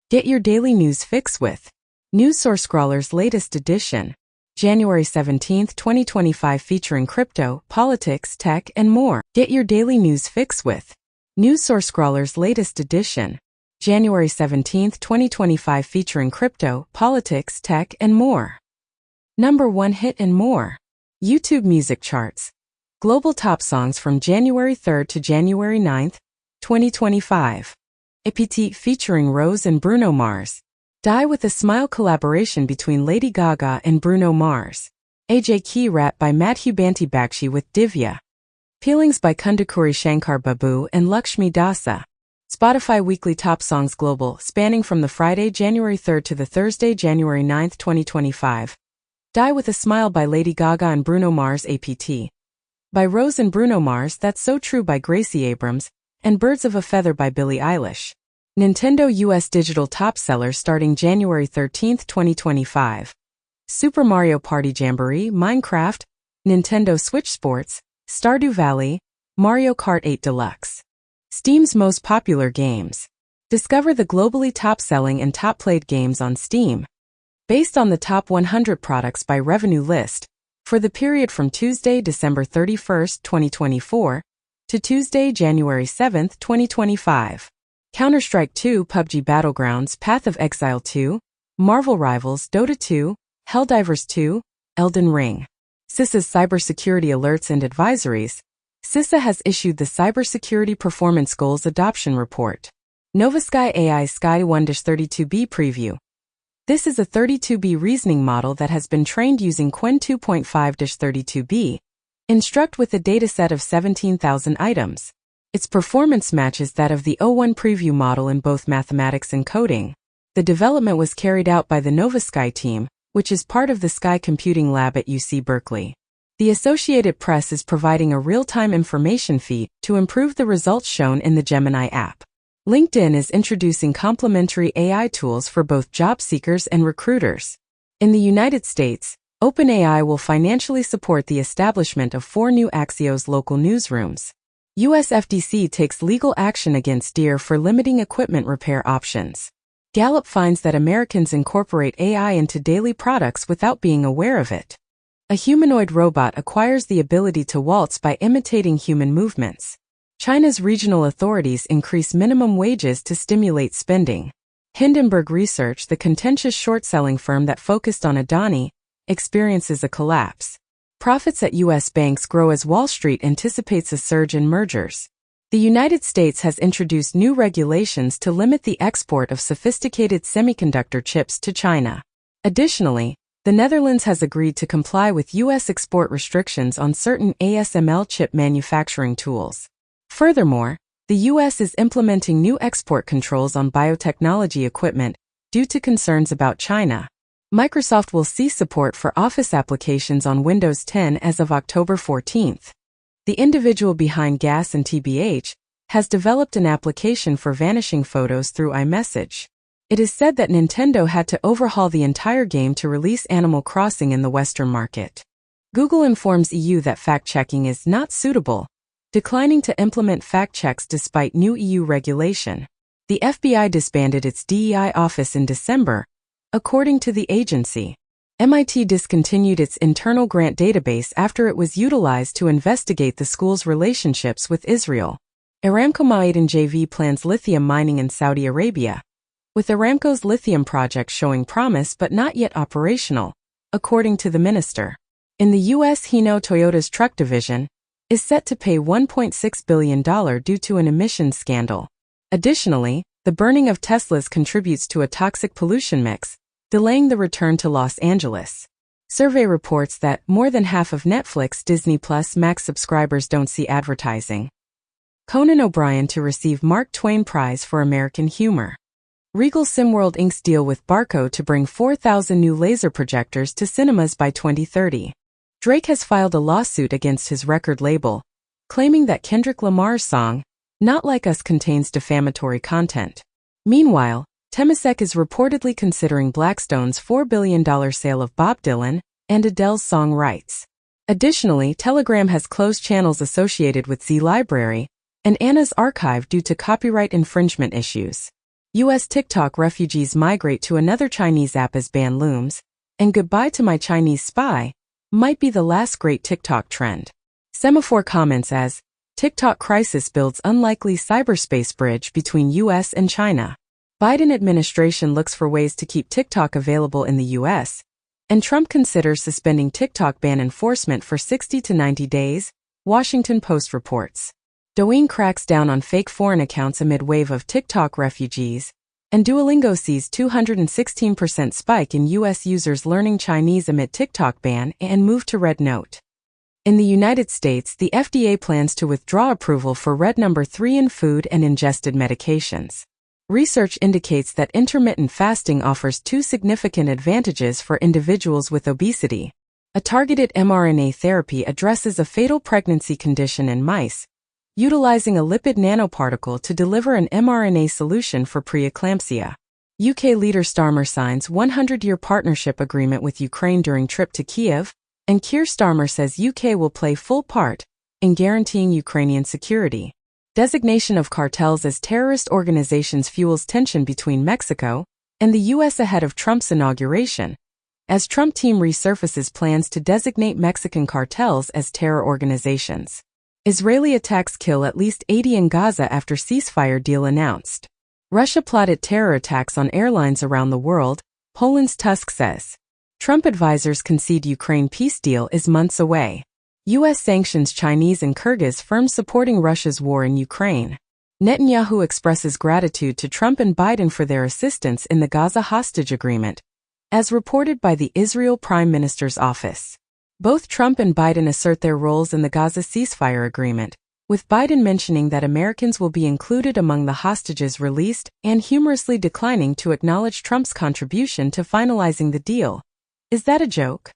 Get your daily news fix with News Source Scrawler's latest edition, January 17, 2025, featuring crypto, politics, tech, and more. Get your daily news fix with News Source Scrawler's latest edition, January 17, 2025, featuring crypto, politics, tech, and more. Number 1 hit and more. YouTube music charts. Global top songs from January 3 to January 9, 2025. Updates featuring Rose and Bruno Mars. Die with a Smile collaboration between Lady Gaga and Bruno Mars. AJ Key rap by Madhu Banti Bakshi with Divya. Feelings by Kundakuri Shankar Babu and Lakshmi Dasa. Spotify Weekly Top Songs Global, spanning from the Friday, January 3 to the Thursday, January 9, 2025. Die with a Smile by Lady Gaga and Bruno Mars. APT. By Rose and Bruno Mars, That's So True by Gracie Abrams, and Birds of a Feather by Billie Eilish. Nintendo US Digital Top Sellers starting January 13, 2025. Super Mario Party Jamboree, Minecraft, Nintendo Switch Sports, Stardew Valley, Mario Kart 8 Deluxe. Steam's most popular games. Discover the globally top-selling and top-played games on Steam. Based on the top 100 products by revenue list, for the period from Tuesday, December 31, 2024, to Tuesday, January 7, 2025. Counter-Strike 2, PUBG Battlegrounds, Path of Exile 2, Marvel Rivals, Dota 2, Helldivers 2, Elden Ring. CISA's Cybersecurity Alerts and Advisories. CISA has issued the Cybersecurity Performance Goals Adoption Report. NovaSky AI Sky 1-32B Preview. This is a 32B reasoning model that has been trained using Qwen 2.5-32B. Instruct with a dataset of 17,000 items. Its performance matches that of the O1 preview model in both mathematics and coding. The development was carried out by the NovaSky team, which is part of the Sky Computing Lab at UC Berkeley. The Associated Press is providing a real-time information feed to improve the results shown in the Gemini app. LinkedIn is introducing complementary AI tools for both job seekers and recruiters. In the United States, OpenAI will financially support the establishment of 4 new Axios local newsrooms. US FTC takes legal action against Deere for limiting equipment repair options. Gallup finds that Americans incorporate AI into daily products without being aware of it. A humanoid robot acquires the ability to waltz by imitating human movements. China's regional authorities increase minimum wages to stimulate spending. Hindenburg Research, the contentious short-selling firm that focused on Adani, experiences a collapse. Profits at U.S. banks grow as Wall Street anticipates a surge in mergers. The United States has introduced new regulations to limit the export of sophisticated semiconductor chips to China. Additionally, the Netherlands has agreed to comply with U.S. export restrictions on certain ASML chip manufacturing tools. Furthermore, the U.S. is implementing new export controls on biotechnology equipment due to concerns about China. Microsoft will cease support for Office applications on Windows 10 as of October 14. The individual behind Gas and TBH has developed an application for vanishing photos through iMessage. It is said that Nintendo had to overhaul the entire game to release Animal Crossing in the Western market. Google informs EU that fact-checking is not suitable, declining to implement fact-checks despite new EU regulation. The FBI disbanded its DEI office in December, according to the agency. MIT discontinued its internal grant database after it was utilized to investigate the school's relationships with Israel. Aramco Ma'aden JV plans lithium mining in Saudi Arabia, with Aramco's lithium project showing promise but not yet operational, according to the minister. In the U.S., Hino Toyota's truck division is set to pay $1.6 billion due to an emissions scandal. Additionally, the burning of Teslas contributes to a toxic pollution mix, delaying the return to Los Angeles. Survey reports that more than half of Netflix, Disney Plus, Max subscribers don't see advertising. Conan O'Brien to receive Mark Twain Prize for American Humor. Regal Cineworld Inc.'s deal with Barco to bring 4,000 new laser projectors to cinemas by 2030. Drake has filed a lawsuit against his record label, claiming that Kendrick Lamar's song, Not Like Us, contains defamatory content. Meanwhile, Temasek is reportedly considering Blackstone's $4 billion sale of Bob Dylan and Adele's song rights. Additionally, Telegram has closed channels associated with Z Library and Anna's Archive due to copyright infringement issues. U.S. TikTok refugees migrate to another Chinese app as ban looms, and goodbye to my Chinese spy might be the last great TikTok trend. Semaphore comments as, TikTok crisis builds unlikely cyberspace bridge between U.S. and China. Biden administration looks for ways to keep TikTok available in the U.S., and Trump considers suspending TikTok ban enforcement for 60 to 90 days, Washington Post reports. Douyin cracks down on fake foreign accounts amid wave of TikTok refugees, and Duolingo sees 216% spike in U.S. users learning Chinese amid TikTok ban and move to Red Note. In the United States, the FDA plans to withdraw approval for Red No. 3 in food and ingested medications. Research indicates that intermittent fasting offers two significant advantages for individuals with obesity. A targeted mRNA therapy addresses a fatal pregnancy condition in mice, utilizing a lipid nanoparticle to deliver an mRNA solution for preeclampsia. UK leader Starmer signs 100-year partnership agreement with Ukraine during trip to Kiev, and Keir Starmer says UK will play full part in guaranteeing Ukrainian security. Designation of cartels as terrorist organizations fuels tension between Mexico and the U.S. ahead of Trump's inauguration, as Trump team resurfaces plans to designate Mexican cartels as terror organizations. Israeli attacks kill at least 80 in Gaza after ceasefire deal announced. Russia plotted terror attacks on airlines around the world, Poland's Tusk says. Trump advisors concede Ukraine peace deal is months away. U.S. sanctions Chinese and Kyrgyz firms supporting Russia's war in Ukraine. Netanyahu expresses gratitude to Trump and Biden for their assistance in the Gaza hostage agreement, as reported by the Israel Prime Minister's office. Both Trump and Biden assert their roles in the Gaza ceasefire agreement, with Biden mentioning that Americans will be included among the hostages released and humorously declining to acknowledge Trump's contribution to finalizing the deal. Is that a joke?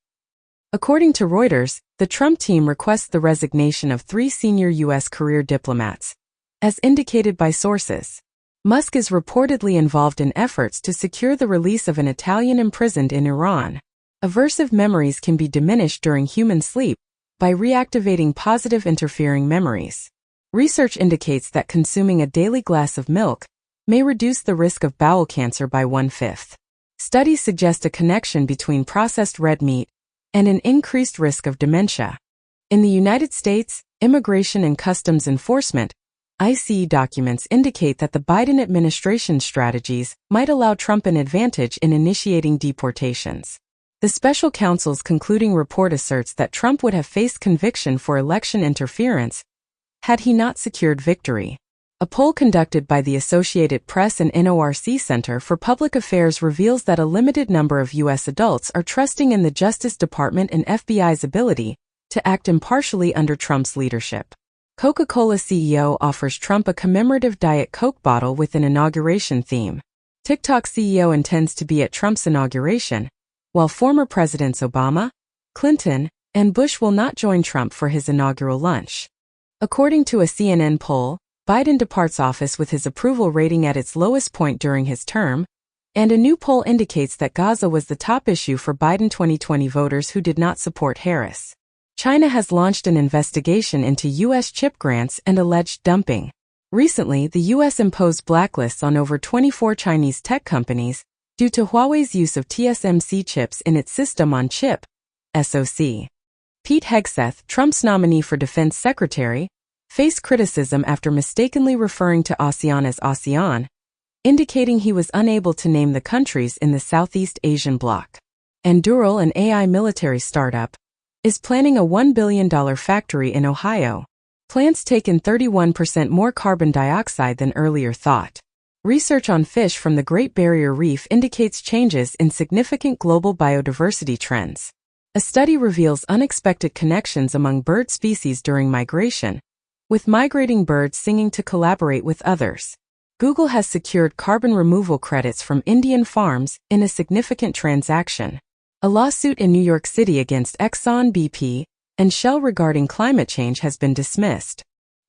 According to Reuters, the Trump team requests the resignation of 3 senior U.S. career diplomats, as indicated by sources. Musk is reportedly involved in efforts to secure the release of an Italian imprisoned in Iran. Aversive memories can be diminished during human sleep by reactivating positive interfering memories. Research indicates that consuming a daily glass of milk may reduce the risk of bowel cancer by 1/5. Studies suggest a connection between processed red meat and an increased risk of dementia. In the United States, Immigration and Customs Enforcement (ICE) documents indicate that the Biden administration's strategies might allow Trump an advantage in initiating deportations. The special counsel's concluding report asserts that Trump would have faced conviction for election interference had he not secured victory. A poll conducted by the Associated Press and NORC Center for Public Affairs reveals that a limited number of U.S. adults are trusting in the Justice Department and FBI's ability to act impartially under Trump's leadership. Coca-Cola CEO offers Trump a commemorative Diet Coke bottle with an inauguration theme. TikTok CEO intends to be at Trump's inauguration, while former Presidents Obama, Clinton, and Bush will not join Trump for his inaugural lunch. According to a CNN poll, Biden departs office with his approval rating at its lowest point during his term, and a new poll indicates that Gaza was the top issue for Biden 2020 voters who did not support Harris. China has launched an investigation into U.S. chip grants and alleged dumping. Recently, the U.S. imposed blacklists on over 24 Chinese tech companies due to Huawei's use of TSMC chips in its System on Chip (SoC). Pete Hegseth, Trump's nominee for defense secretary, faced criticism after mistakenly referring to ASEAN as ASEAN, indicating he was unable to name the countries in the Southeast Asian bloc. Anduril, an AI military startup, is planning a $1 billion factory in Ohio. Plants take in 31% more carbon dioxide than earlier thought. Research on fish from the Great Barrier Reef indicates changes in significant global biodiversity trends. A study reveals unexpected connections among bird species during migration, with migrating birds singing to collaborate with others. Google has secured carbon removal credits from Indian farms in a significant transaction. A lawsuit in New York City against Exxon, BP, and Shell regarding climate change has been dismissed.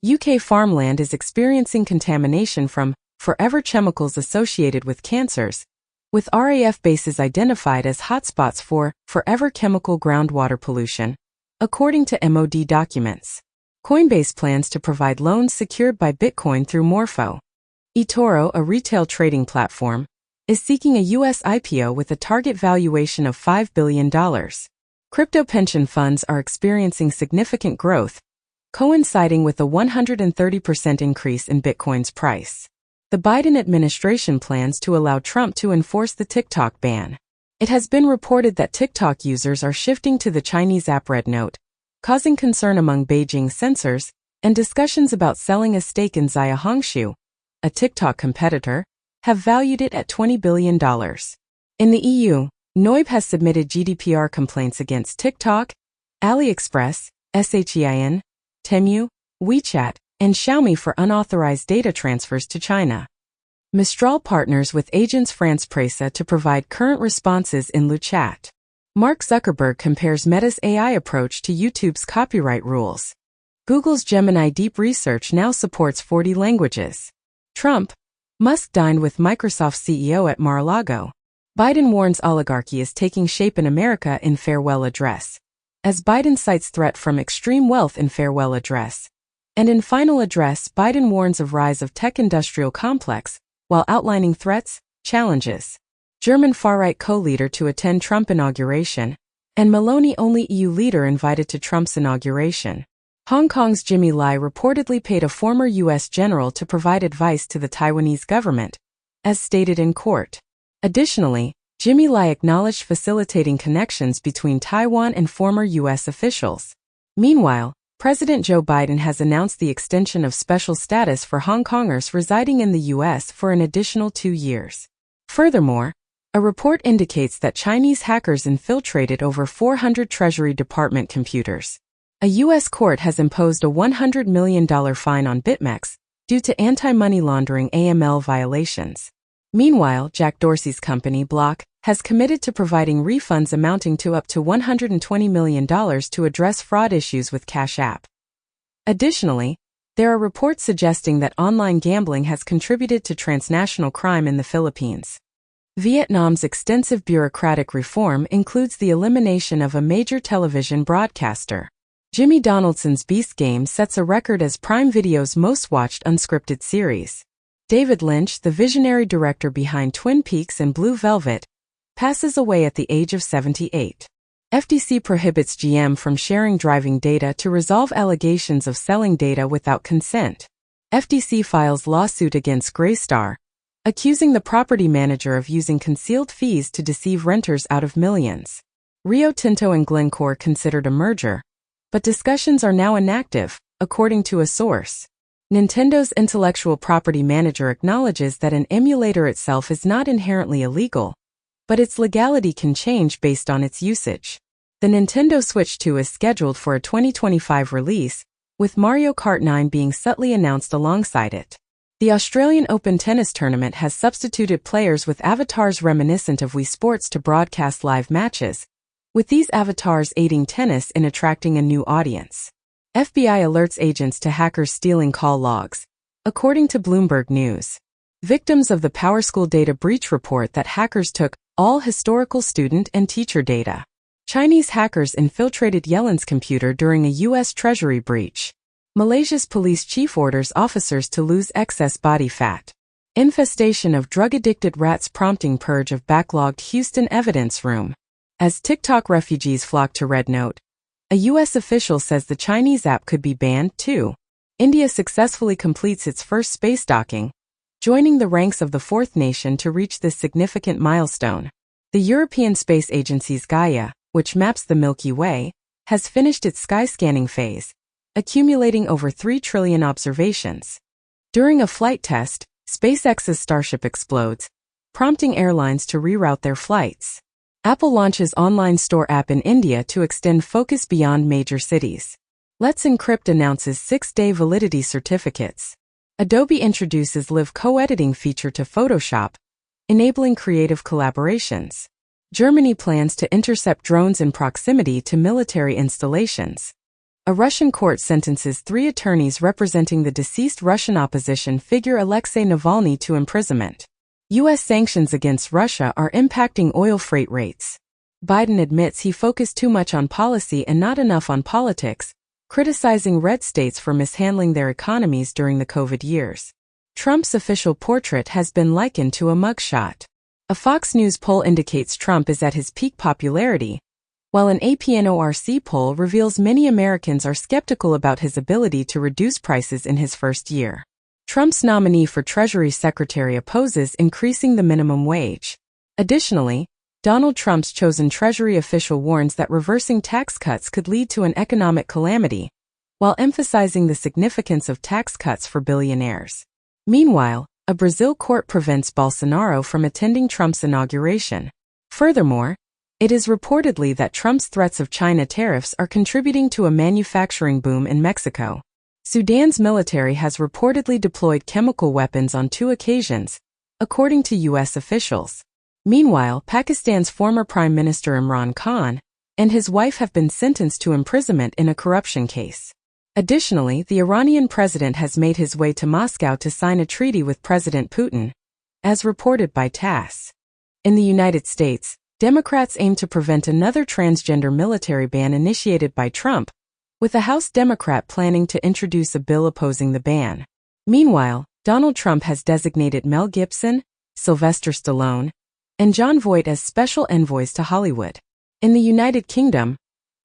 UK farmland is experiencing contamination from forever chemicals associated with cancers, with RAF bases identified as hotspots for forever chemical groundwater pollution, according to MOD documents. Coinbase plans to provide loans secured by Bitcoin through Morpho. eToro, a retail trading platform, is seeking a U.S. IPO with a target valuation of $5 billion. Crypto pension funds are experiencing significant growth, coinciding with a 130% increase in Bitcoin's price. The Biden administration plans to allow Trump to enforce the TikTok ban. It has been reported that TikTok users are shifting to the Chinese app Red Note, causing concern among Beijing censors, and discussions about selling a stake in Zaya Hongshu, a TikTok competitor, have valued it at $20 billion. In the EU, NOIB has submitted GDPR complaints against TikTok, AliExpress, Shein, Temu, WeChat, and Xiaomi for unauthorized data transfers to China. Mistral partners with Agence France-Presse to provide current responses in LuChat. Mark Zuckerberg compares Meta's AI approach to YouTube's copyright rules. Google's Gemini Deep Research now supports 40 languages. Trump, Musk dined with Microsoft CEO at Mar-a-Lago. Biden warns oligarchy is taking shape in America in farewell address. As Biden cites threat from extreme wealth in farewell address. And in final address, Biden warns of rise of tech industrial complex, while outlining threats, challenges. German far-right co-leader to attend Trump inauguration, and Meloni-only EU leader invited to Trump's inauguration. Hong Kong's Jimmy Lai reportedly paid a former U.S. general to provide advice to the Taiwanese government, as stated in court. Additionally, Jimmy Lai acknowledged facilitating connections between Taiwan and former U.S. officials. Meanwhile, President Joe Biden has announced the extension of special status for Hong Kongers residing in the U.S. for an additional 2 years. Furthermore, a report indicates that Chinese hackers infiltrated over 400 Treasury Department computers. A U.S. court has imposed a $100 million fine on BitMEX due to anti-money laundering AML violations. Meanwhile, Jack Dorsey's company, Block, has committed to providing refunds amounting to up to $120 million to address fraud issues with Cash App. Additionally, there are reports suggesting that online gambling has contributed to transnational crime in the Philippines. Vietnam's extensive bureaucratic reform includes the elimination of a major television broadcaster. Jimmy Donaldson's Beast Game sets a record as Prime Video's most-watched unscripted series. David Lynch, the visionary director behind Twin Peaks and Blue Velvet, passes away at the age of 78. FTC prohibits GM from sharing driving data to resolve allegations of selling data without consent. FTC files lawsuit against Greystar, accusing the property manager of using concealed fees to deceive renters out of millions. Rio Tinto and Glencore considered a merger, but discussions are now inactive, according to a source. Nintendo's intellectual property manager acknowledges that an emulator itself is not inherently illegal, but its legality can change based on its usage. The Nintendo Switch 2 is scheduled for a 2025 release, with Mario Kart 9 being subtly announced alongside it. The Australian Open tennis tournament has substituted players with avatars reminiscent of Wii Sports to broadcast live matches, with these avatars aiding tennis in attracting a new audience. FBI alerts agents to hackers stealing call logs, according to Bloomberg News. Victims of the PowerSchool data breach report that hackers took all historical student and teacher data. Chinese hackers infiltrated Yellen's computer during a U.S. Treasury breach. Malaysia's police chief orders officers to lose excess body fat. Infestation of drug-addicted rats prompting purge of backlogged Houston evidence room. As TikTok refugees flock to Red Note, a U.S. official says the Chinese app could be banned too. India successfully completes its first space docking, joining the ranks of the fourth nation to reach this significant milestone. The European Space Agency's Gaia, which maps the Milky Way, has finished its sky scanning phase, accumulating over 3 trillion observations. During a flight test, SpaceX's Starship explodes, prompting airlines to reroute their flights. Apple launches online store app in India to extend focus beyond major cities. Let's Encrypt announces 6-day validity certificates. Adobe introduces Live co-editing feature to Photoshop, enabling creative collaborations. Germany plans to intercept drones in proximity to military installations. A Russian court sentences 3 attorneys representing the deceased Russian opposition figure Alexei Navalny to imprisonment. U.S. sanctions against Russia are impacting oil freight rates. Biden admits he focused too much on policy and not enough on politics, criticizing red states for mishandling their economies during the COVID years. Trump's official portrait has been likened to a mugshot. A Fox News poll indicates Trump is at his peak popularity, while an APNORC poll reveals many Americans are skeptical about his ability to reduce prices in his first year. Trump's nominee for Treasury Secretary opposes increasing the minimum wage. Additionally, Donald Trump's chosen Treasury official warns that reversing tax cuts could lead to an economic calamity, while emphasizing the significance of tax cuts for billionaires. Meanwhile, a Brazil court prevents Bolsonaro from attending Trump's inauguration. Furthermore, it is reportedly that Trump's threats of China tariffs are contributing to a manufacturing boom in Mexico. Sudan's military has reportedly deployed chemical weapons on 2 occasions, according to U.S. officials. Meanwhile, Pakistan's former Prime Minister Imran Khan and his wife have been sentenced to imprisonment in a corruption case. Additionally, the Iranian president has made his way to Moscow to sign a treaty with President Putin, as reported by TASS. In the United States, Democrats aim to prevent another transgender military ban initiated by Trump, with a House Democrat planning to introduce a bill opposing the ban. Meanwhile, Donald Trump has designated Mel Gibson, Sylvester Stallone, and Jon Voight as special envoys to Hollywood. In the United Kingdom,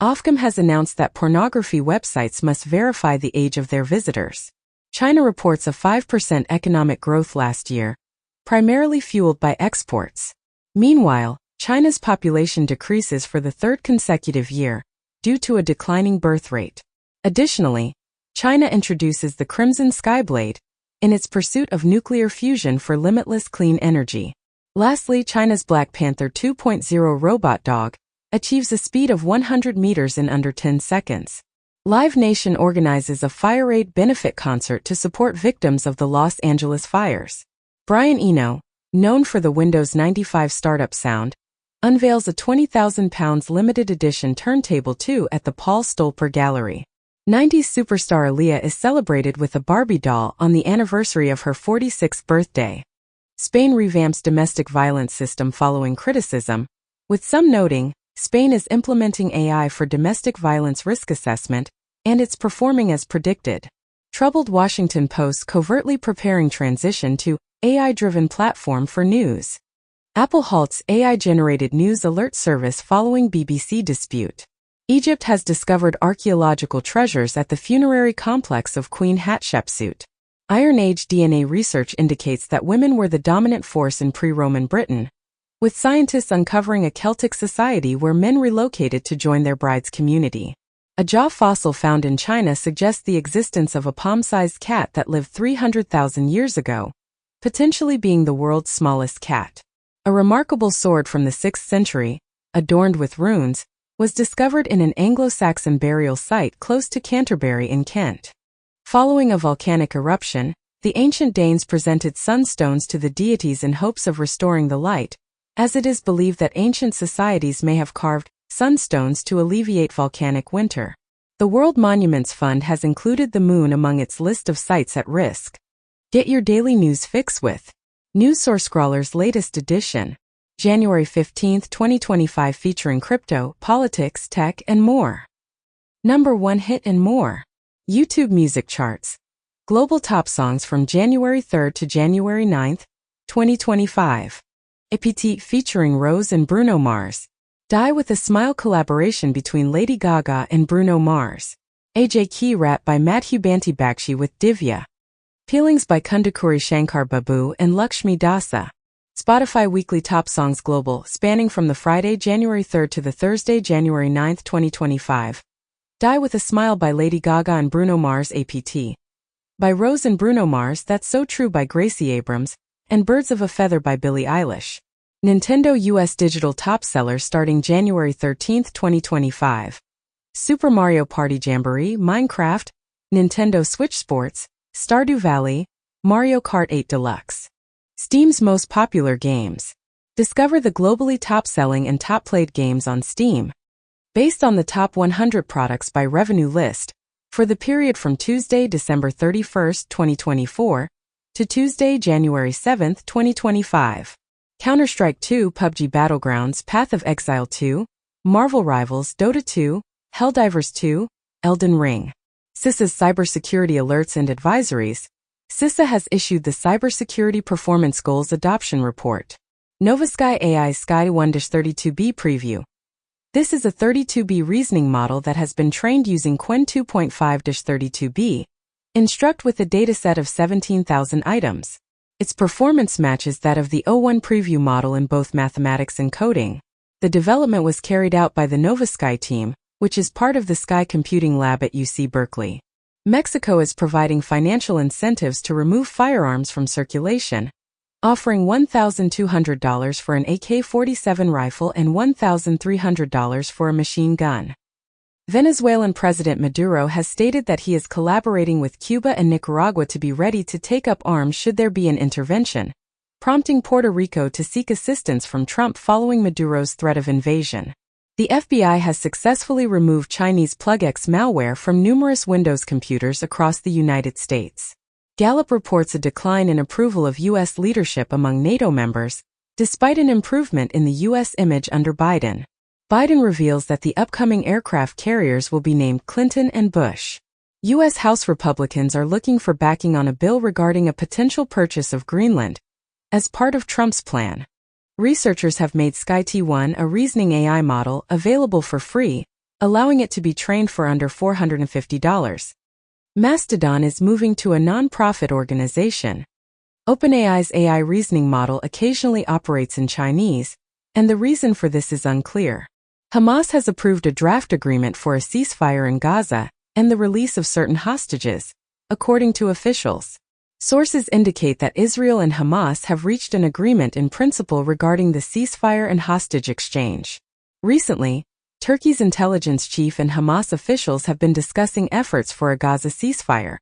Ofcom has announced that pornography websites must verify the age of their visitors. China reports a 5% economic growth last year, primarily fueled by exports. Meanwhile, China's population decreases for the 3rd consecutive year, due to a declining birth rate. Additionally, China introduces the Crimson Skyblade in its pursuit of nuclear fusion for limitless clean energy. Lastly, China's Black Panther 2.0 robot dog achieves a speed of 100 meters in under 10 seconds. Live Nation organizes a Fire Aid benefit concert to support victims of the Los Angeles fires. Brian Eno, known for the Windows 95 startup sound, unveils a £20,000 limited edition turntable 2 at the Paul Stolper Gallery. 90s superstar Aaliyah is celebrated with a Barbie doll on the anniversary of her 46th birthday. Spain revamps domestic violence system following criticism, with some noting Spain is implementing AI for domestic violence risk assessment, and it's performing as predicted. Troubled Washington Post covertly preparing transition to AI-driven platform for news. Apple halts AI-generated news alert service following BBC dispute. Egypt has discovered archaeological treasures at the funerary complex of Queen Hatshepsut. Iron Age DNA research indicates that women were the dominant force in pre-Roman Britain, with scientists uncovering a Celtic society where men relocated to join their bride's community. A jaw fossil found in China suggests the existence of a palm-sized cat that lived 300,000 years ago, potentially being the world's smallest cat. A remarkable sword from the 6th century, adorned with runes, was discovered in an Anglo-Saxon burial site close to Canterbury in Kent. Following a volcanic eruption, the ancient Danes presented sunstones to the deities in hopes of restoring the light, as it is believed that ancient societies may have carved sunstones to alleviate volcanic winter. The World Monuments Fund has included the moon among its list of sites at risk. Get your daily news fix with NewsSourceScrawler's latest edition, January 15, 2025, featuring crypto, politics, tech, and more. Number 1 hit and more. YouTube music charts. Global top songs from January 3 to January 9, 2025. Updates featuring Rose and Bruno Mars. Die with a Smile collaboration between Lady Gaga and Bruno Mars. AJ Key rap by Madhu Banti Bakshi with Divya. Peelings by Kundakuri Shankar Babu and Lakshmi Dasa. Spotify Weekly Top Songs Global, spanning from the Friday, January 3 to the Thursday, January 9, 2025. Die with a Smile by Lady Gaga and Bruno Mars. APT. By Rose and Bruno Mars, That's So True by Gracie Abrams, and Birds of a Feather by Billie Eilish. Nintendo US Digital Top Sellers starting January 13, 2025. Super Mario Party Jamboree, Minecraft, Nintendo Switch Sports, Stardew Valley, Mario Kart 8 Deluxe. Steam's most popular games. Discover the globally top-selling and top-played games on Steam. Based on the top 100 products by revenue list, for the period from Tuesday, December 31, 2024, to Tuesday, January 7, 2025. Counter-Strike 2, PUBG Battlegrounds, Path of Exile 2, Marvel Rivals, Dota 2, Helldivers 2, Elden Ring. CISA's cybersecurity alerts and advisories. CISA has issued the Cybersecurity Performance Goals Adoption Report. NovaSky AI Sky 1-32B Preview. This is a 32B reasoning model that has been trained using Qwen 2.5-32B, instruct with a dataset of 17,000 items. Its performance matches that of the O1 preview model in both mathematics and coding. The development was carried out by the NovaSky team, which is part of the Sky Computing Lab at UC Berkeley. Mexico is providing financial incentives to remove firearms from circulation, offering $1,200 for an AK-47 rifle and $1,300 for a machine gun. Venezuelan President Maduro has stated that he is collaborating with Cuba and Nicaragua to be ready to take up arms should there be an intervention, prompting Puerto Rico to seek assistance from Trump following Maduro's threat of invasion. The FBI has successfully removed Chinese PlugX malware from numerous Windows computers across the United States. Gallup reports a decline in approval of U.S. leadership among NATO members, despite an improvement in the U.S. image under Biden. Biden reveals that the upcoming aircraft carriers will be named Clinton and Bush. U.S. House Republicans are looking for backing on a bill regarding a potential purchase of Greenland, as part of Trump's plan. Researchers have made SkyT1, a reasoning AI model, available for free, allowing it to be trained for under $450. Mastodon is moving to a non-profit organization. OpenAI's AI reasoning model occasionally operates in Chinese, and the reason for this is unclear. Hamas has approved a draft agreement for a ceasefire in Gaza and the release of certain hostages, according to officials. Sources indicate that Israel and Hamas have reached an agreement in principle regarding the ceasefire and hostage exchange. Recently, Turkey's intelligence chief and Hamas officials have been discussing efforts for a Gaza ceasefire,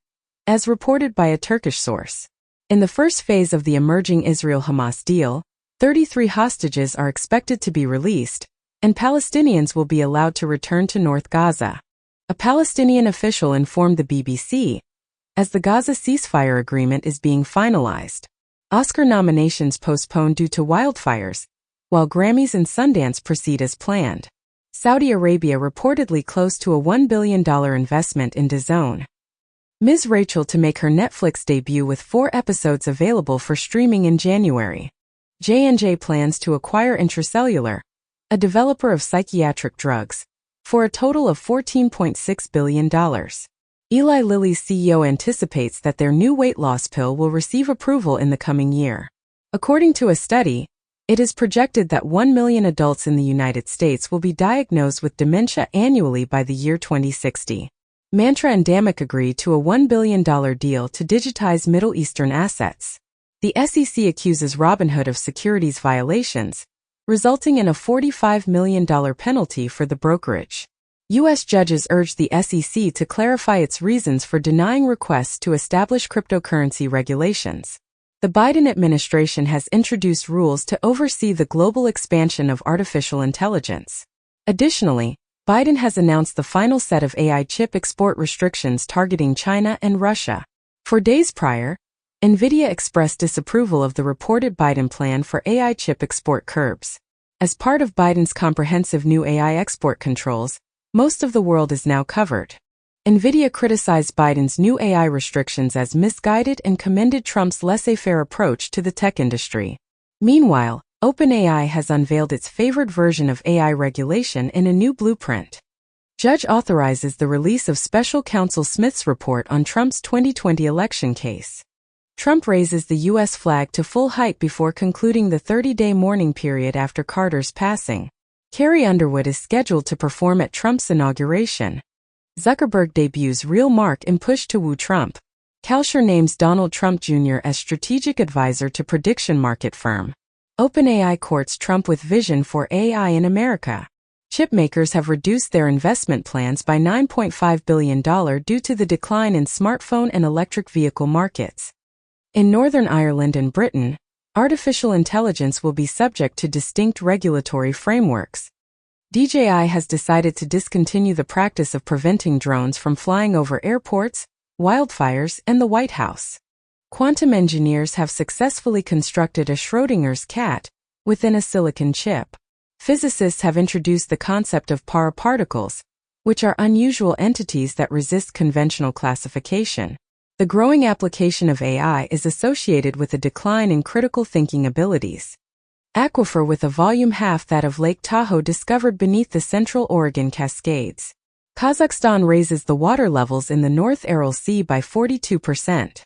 as reported by a Turkish source. In the first phase of the emerging Israel-Hamas deal, 33 hostages are expected to be released, and Palestinians will be allowed to return to North Gaza. A Palestinian official informed the BBC, as the Gaza ceasefire agreement is being finalized. Oscar nominations postponed due to wildfires, while Grammys and Sundance proceed as planned. Saudi Arabia reportedly close to a $1 billion investment in DAZN. Ms. Rachel to make her Netflix debut with 4 episodes available for streaming in January. J&J plans to acquire Intracellular, a developer of psychiatric drugs, for a total of $14.6 billion. Eli Lilly's CEO anticipates that their new weight loss pill will receive approval in the coming year. According to a study, it is projected that 1 million adults in the United States will be diagnosed with dementia annually by the year 2060. Mantra and Damick agree to a $1 billion deal to digitize Middle Eastern assets. The SEC accuses Robinhood of securities violations, resulting in a $45 million penalty for the brokerage. U.S. judges urge the SEC to clarify its reasons for denying requests to establish cryptocurrency regulations. The Biden administration has introduced rules to oversee the global expansion of artificial intelligence. Additionally, Biden has announced the final set of AI chip export restrictions targeting China and Russia. For days prior, NVIDIA expressed disapproval of the reported Biden plan for AI chip export curbs. As part of Biden's comprehensive new AI export controls, most of the world is now covered. NVIDIA criticized Biden's new AI restrictions as misguided and commended Trump's laissez-faire approach to the tech industry. Meanwhile, OpenAI has unveiled its favored version of AI regulation in a new blueprint. Judge authorizes the release of Special Counsel Smith's report on Trump's 2020 election case. Trump raises the U.S. flag to full height before concluding the 30-day mourning period after Carter's passing. Carrie Underwood is scheduled to perform at Trump's inauguration. Zuckerberg debuts Real Mark in push to woo Trump. Kalsher names Donald Trump Jr. as strategic advisor to prediction market firm. OpenAI courts Trump with vision for AI in America. Chipmakers have reduced their investment plans by $9.5 billion due to the decline in smartphone and electric vehicle markets. In Northern Ireland and Britain, artificial intelligence will be subject to distinct regulatory frameworks. DJI has decided to discontinue the practice of preventing drones from flying over airports, wildfires, and the White House. Quantum engineers have successfully constructed a Schrödinger's cat within a silicon chip. Physicists have introduced the concept of paraparticles, which are unusual entities that resist conventional classification. The growing application of AI is associated with a decline in critical thinking abilities. Aquifer with a volume half that of Lake Tahoe discovered beneath the Central Oregon Cascades. Kazakhstan raises the water levels in the North Aral Sea by 42%.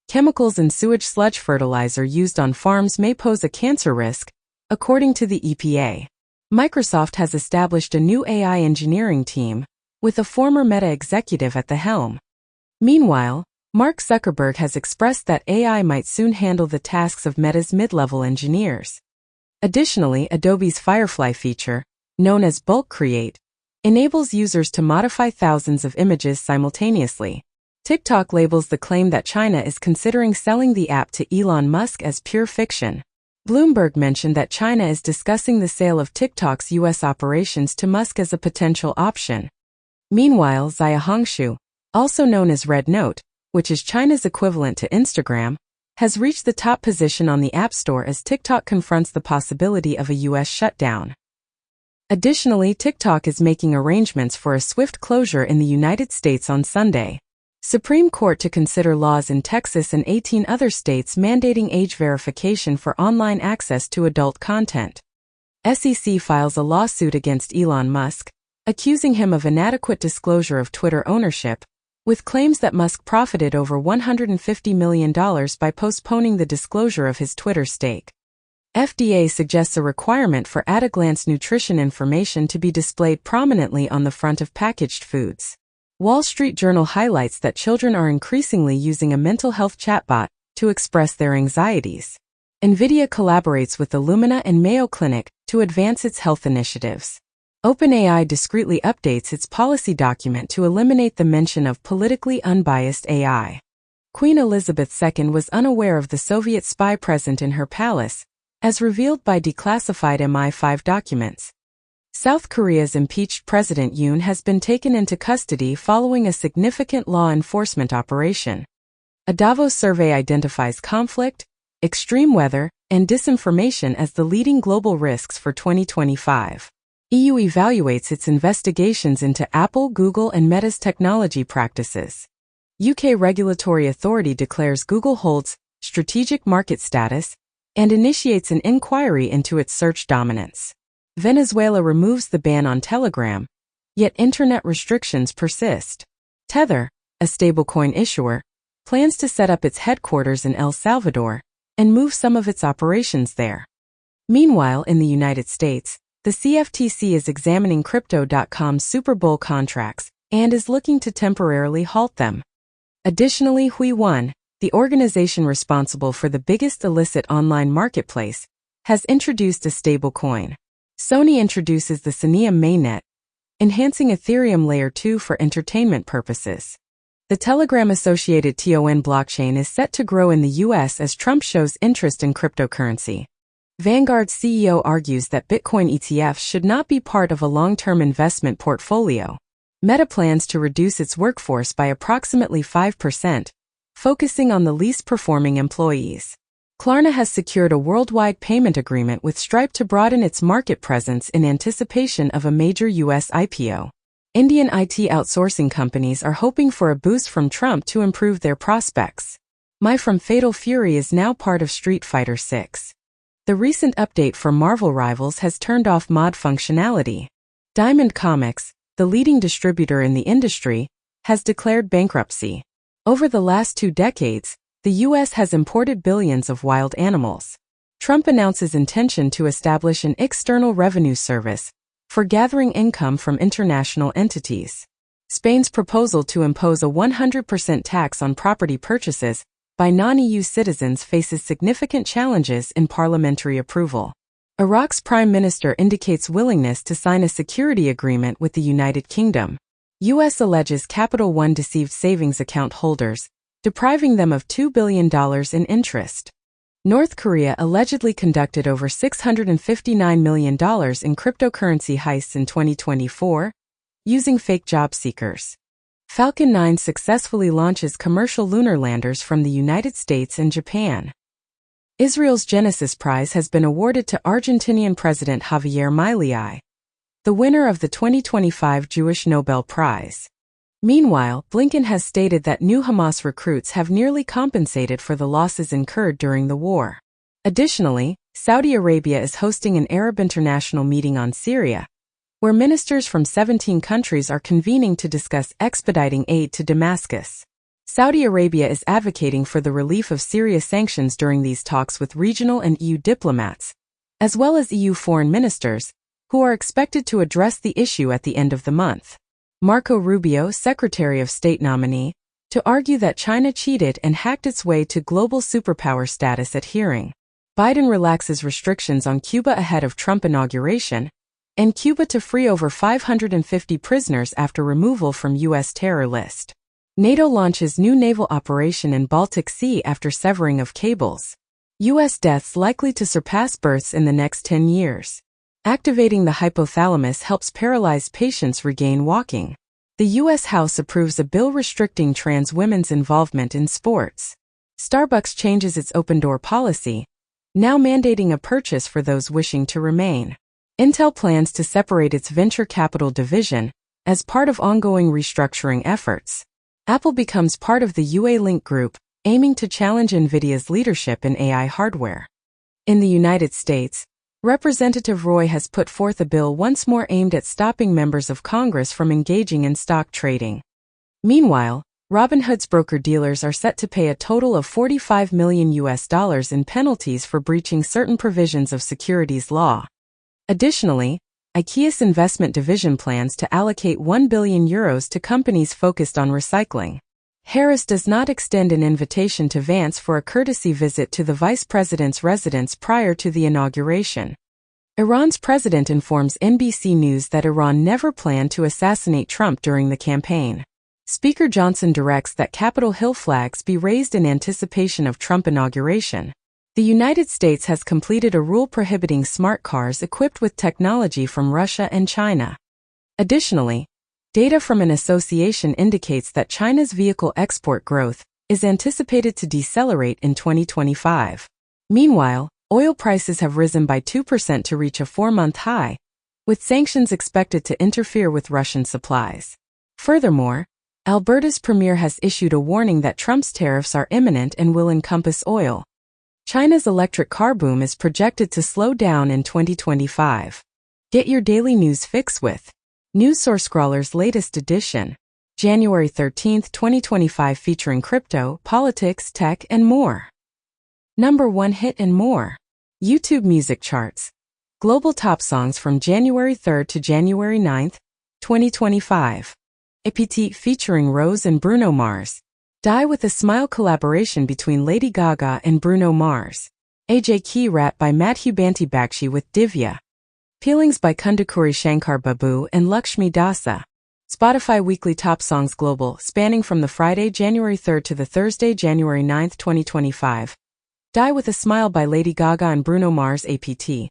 Chemicals in sewage sludge fertilizer used on farms may pose a cancer risk, according to the EPA. Microsoft has established a new AI engineering team, with a former Meta executive at the helm. Meanwhile, Mark Zuckerberg has expressed that AI might soon handle the tasks of Meta's mid-level engineers. Additionally, Adobe's Firefly feature, known as Bulk Create, enables users to modify thousands of images simultaneously. TikTok labels the claim that China is considering selling the app to Elon Musk as pure fiction. Bloomberg mentioned that China is discussing the sale of TikTok's U.S. operations to Musk as a potential option. Meanwhile, Xiaohongshu, also known as Red Note, which is China's equivalent to Instagram, has reached the top position on the App Store as TikTok confronts the possibility of a U.S. shutdown. Additionally, TikTok is making arrangements for a swift closure in the United States on Sunday. Supreme Court to consider laws in Texas and 18 other states mandating age verification for online access to adult content. SEC files a lawsuit against Elon Musk, accusing him of inadequate disclosure of Twitter ownership, with claims that Musk profited over $150 million by postponing the disclosure of his Twitter stake. FDA suggests a requirement for at-a-glance nutrition information to be displayed prominently on the front of packaged foods. Wall Street Journal highlights that children are increasingly using a mental health chatbot to express their anxieties. NVIDIA collaborates with Illumina and Mayo Clinic to advance its health initiatives. OpenAI discreetly updates its policy document to eliminate the mention of politically unbiased AI. Queen Elizabeth II was unaware of the Soviet spy present in her palace, as revealed by declassified MI5 documents. South Korea's impeached President Yoon has been taken into custody following a significant law enforcement operation. A Davos survey identifies conflict, extreme weather, and disinformation as the leading global risks for 2025. EU evaluates its investigations into Apple, Google, and Meta's technology practices. UK regulatory authority declares Google holds strategic market status and initiates an inquiry into its search dominance. Venezuela removes the ban on Telegram, yet internet restrictions persist. Tether, a stablecoin issuer, plans to set up its headquarters in El Salvador and move some of its operations there. Meanwhile, in the United States, the CFTC is examining Crypto.com's Super Bowl contracts and is looking to temporarily halt them. Additionally, Hui1, the organization responsible for the biggest illicit online marketplace, has introduced a stablecoin. Sony introduces the Sonium mainnet, enhancing Ethereum Layer 2 for entertainment purposes. The Telegram-associated TON blockchain is set to grow in the U.S. as Trump shows interest in cryptocurrency. Vanguard's CEO argues that Bitcoin ETFs should not be part of a long-term investment portfolio. Meta plans to reduce its workforce by approximately 5%, focusing on the least performing employees. Klarna has secured a worldwide payment agreement with Stripe to broaden its market presence in anticipation of a major U.S. IPO. Indian IT outsourcing companies are hoping for a boost from Trump to improve their prospects. Mai from Fatal Fury is now part of Street Fighter VI. The recent update for Marvel Rivals has turned off mod functionality. Diamond Comics, the leading distributor in the industry, has declared bankruptcy. Over the last 2 decades, the U.S. has imported billions of wild animals. Trump announces intention to establish an external revenue service for gathering income from international entities. Spain's proposal to impose a 100% tax on property purchases by non-EU citizens faces significant challenges in parliamentary approval. Iraq's prime minister indicates willingness to sign a security agreement with the United Kingdom. U.S. alleges Capital One deceived savings account holders, depriving them of $2 billion in interest. North Korea allegedly conducted over $659 million in cryptocurrency heists in 2024, using fake job seekers. Falcon 9 successfully launches commercial lunar landers from the United States and Japan. Israel's Genesis Prize has been awarded to Argentinian President Javier Milei, the winner of the 2025 Jewish Nobel Prize. Meanwhile, Blinken has stated that new Hamas recruits have nearly compensated for the losses incurred during the war. Additionally, Saudi Arabia is hosting an Arab International meeting on Syria, where ministers from 17 countries are convening to discuss expediting aid to Damascus. Saudi Arabia is advocating for the relief of Syria sanctions during these talks with regional and EU diplomats, as well as EU foreign ministers, who are expected to address the issue at the end of the month. Marco Rubio, Secretary of State nominee, to argue that China cheated and hacked its way to global superpower status at hearing. Biden relaxes restrictions on Cuba ahead of Trump inauguration, and Cuba to free over 550 prisoners after removal from U.S. terror list. NATO launches new naval operation in Baltic Sea after severing of cables. U.S. deaths likely to surpass births in the next 10 years. Activating the hypothalamus helps paralyzed patients regain walking. The U.S. House approves a bill restricting trans women's involvement in sports. Starbucks changes its open-door policy, now mandating a purchase for those wishing to remain. Intel plans to separate its venture capital division as part of ongoing restructuring efforts. Apple becomes part of the UA-Link group, aiming to challenge NVIDIA's leadership in AI hardware. In the United States, Representative Roy has put forth a bill once more aimed at stopping members of Congress from engaging in stock trading. Meanwhile, Robinhood's broker-dealers are set to pay a total of $45 million in penalties for breaching certain provisions of securities law. Additionally, IKEA's investment division plans to allocate €1 billion to companies focused on recycling. Harris does not extend an invitation to Vance for a courtesy visit to the vice president's residence prior to the inauguration. Iran's president informs NBC News that Iran never planned to assassinate Trump during the campaign. Speaker Johnson directs that Capitol Hill flags be raised in anticipation of Trump inauguration. The United States has completed a rule prohibiting smart cars equipped with technology from Russia and China. Additionally, data from an association indicates that China's vehicle export growth is anticipated to decelerate in 2025. Meanwhile, oil prices have risen by 2% to reach a 4-month high, with sanctions expected to interfere with Russian supplies. Furthermore, Alberta's premier has issued a warning that Trump's tariffs are imminent and will encompass oil. China's electric car boom is projected to slow down in 2025. Get your daily news fix with NewsSourceScrawler's latest edition, January 13, 2025, featuring crypto, politics, tech, and more. Number 1 hit and more. YouTube music charts. Global top songs from January 3 to January 9, 2025. APT featuring Rose and Bruno Mars. Die with a Smile collaboration between Lady Gaga and Bruno Mars. AJ Key Rat by Madhu Banti Bakshi with Divya. Peelings by Kundakuri Shankar Babu and Lakshmi Dasa. Spotify Weekly Top Songs Global, spanning from the Friday, January 3 to the Thursday, January 9, 2025. Die with a Smile by Lady Gaga and Bruno Mars. APT.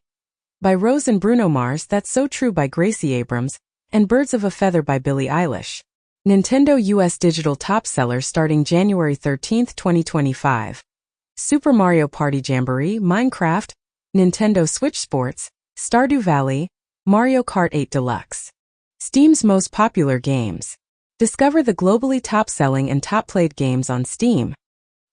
By Rose and Bruno Mars, That's So True by Gracie Abrams, and Birds of a Feather by Billie Eilish. Nintendo US Digital Top Sellers starting January 13, 2025. Super Mario Party Jamboree, Minecraft, Nintendo Switch Sports, Stardew Valley, Mario Kart 8 Deluxe. Steam's most popular games. Discover the globally top-selling and top-played games on Steam.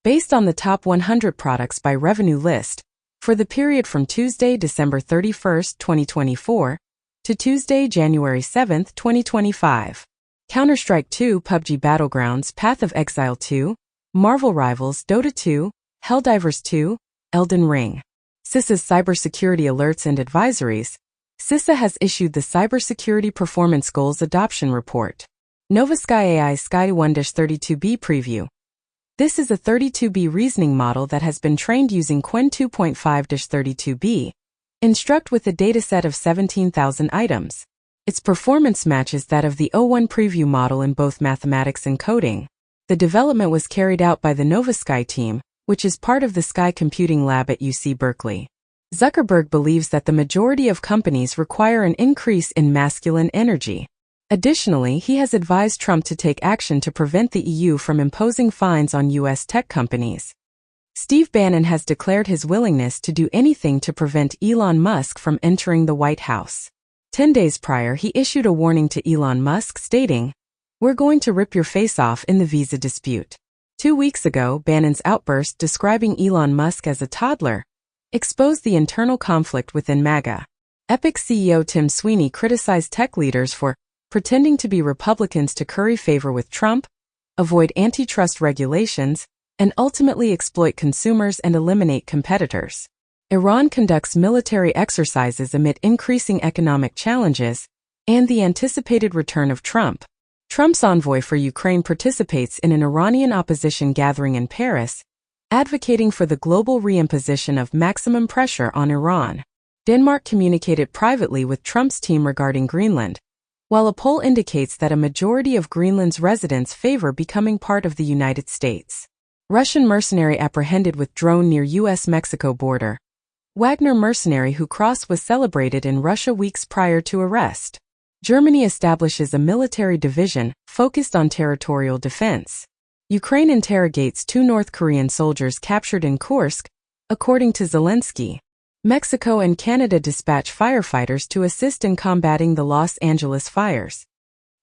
Based on the top 100 products by revenue list, for the period from Tuesday, December 31, 2024, to Tuesday, January 7, 2025. Counter-Strike 2, PUBG Battlegrounds, Path of Exile 2, Marvel Rivals, Dota 2, Helldivers 2, Elden Ring. CISA's Cybersecurity Alerts and Advisories. CISA has issued the Cybersecurity Performance Goals Adoption Report. Novasky AI Sky 1-32B Preview. This is a 32B reasoning model that has been trained using Qwen 2.5-32B. Instruct with a dataset of 17,000 items. Its performance matches that of the O1 preview model in both mathematics and coding. The development was carried out by the Novasky team, which is part of the Sky Computing Lab at UC Berkeley. Zuckerberg believes that the majority of companies require an increase in masculine energy. Additionally, he has advised Trump to take action to prevent the EU from imposing fines on U.S. tech companies. Steve Bannon has declared his willingness to do anything to prevent Elon Musk from entering the White House. 10 days prior, he issued a warning to Elon Musk stating, We're going to rip your face off in the visa dispute. 2 weeks ago, Bannon's outburst describing Elon Musk as a toddler exposed the internal conflict within MAGA. Epic CEO Tim Sweeney criticized tech leaders for pretending to be Republicans to curry favor with Trump, avoid antitrust regulations, and ultimately exploit consumers and eliminate competitors. Iran conducts military exercises amid increasing economic challenges and the anticipated return of Trump. Trump's envoy for Ukraine participates in an Iranian opposition gathering in Paris, advocating for the global reimposition of maximum pressure on Iran. Denmark communicated privately with Trump's team regarding Greenland, while a poll indicates that a majority of Greenland's residents favor becoming part of the United States. Russian mercenary apprehended with drone near U.S.-Mexico border. Wagner mercenary who crossed was celebrated in Russia weeks prior to arrest. Germany establishes a military division focused on territorial defense. Ukraine interrogates 2 North Korean soldiers captured in Kursk, according to Zelensky. Mexico and Canada dispatch firefighters to assist in combating the Los Angeles fires.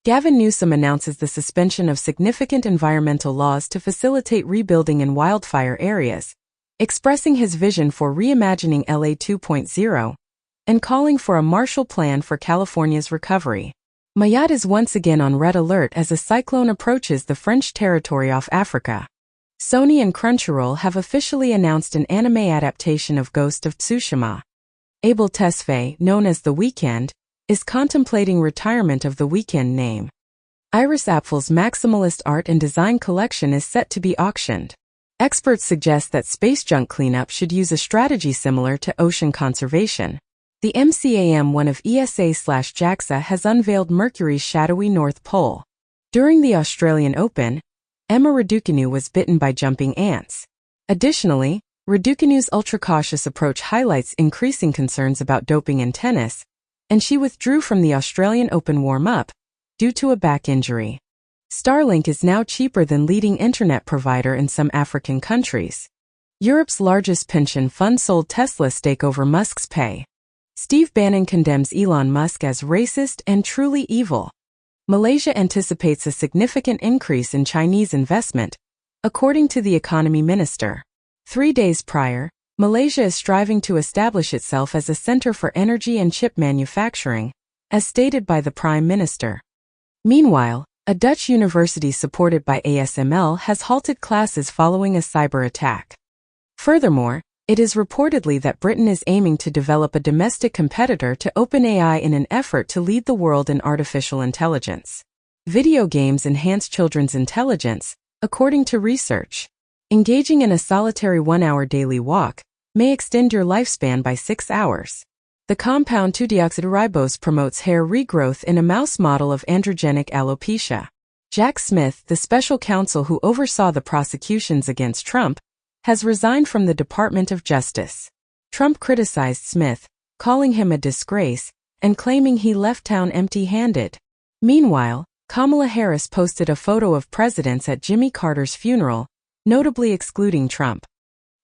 Gavin Newsom announces the suspension of significant environmental laws to facilitate rebuilding in wildfire areas, expressing his vision for reimagining LA 2.0 and calling for a Marshall Plan for California's recovery. Mayotte is once again on red alert as a cyclone approaches the French territory off Africa. Sony and Crunchyroll have officially announced an anime adaptation of Ghost of Tsushima. Abel Tesfaye, known as The Weeknd, is contemplating retirement of the Weeknd name. Iris Apfel's maximalist art and design collection is set to be auctioned. Experts suggest that space junk cleanup should use a strategy similar to ocean conservation. The MCAM, one of ESA/JAXA, has unveiled Mercury's shadowy North Pole. During the Australian Open, Emma Raducanu was bitten by jumping ants. Additionally, Raducanu's ultra-cautious approach highlights increasing concerns about doping in tennis, and she withdrew from the Australian Open warm-up due to a back injury. Starlink is now cheaper than leading internet provider in some African countries. Europe's largest pension fund sold Tesla stake over Musk's pay. Steve Bannon condemns Elon Musk as racist and truly evil. Malaysia anticipates a significant increase in Chinese investment, according to the economy minister. 3 days prior, Malaysia is striving to establish itself as a center for energy and chip manufacturing, as stated by the Prime Minister. Meanwhile, a Dutch university supported by ASML has halted classes following a cyber attack. Furthermore, it is reportedly that Britain is aiming to develop a domestic competitor to OpenAI in an effort to lead the world in artificial intelligence. Video games enhance children's intelligence, according to research. Engaging in a solitary 1-hour daily walk may extend your lifespan by 6 hours. The compound 2-deoxyderibose promotes hair regrowth in a mouse model of androgenic alopecia. Jack Smith, the special counsel who oversaw the prosecutions against Trump, has resigned from the Department of Justice. Trump criticized Smith, calling him a disgrace, and claiming he left town empty-handed. Meanwhile, Kamala Harris posted a photo of presidents at Jimmy Carter's funeral, notably excluding Trump.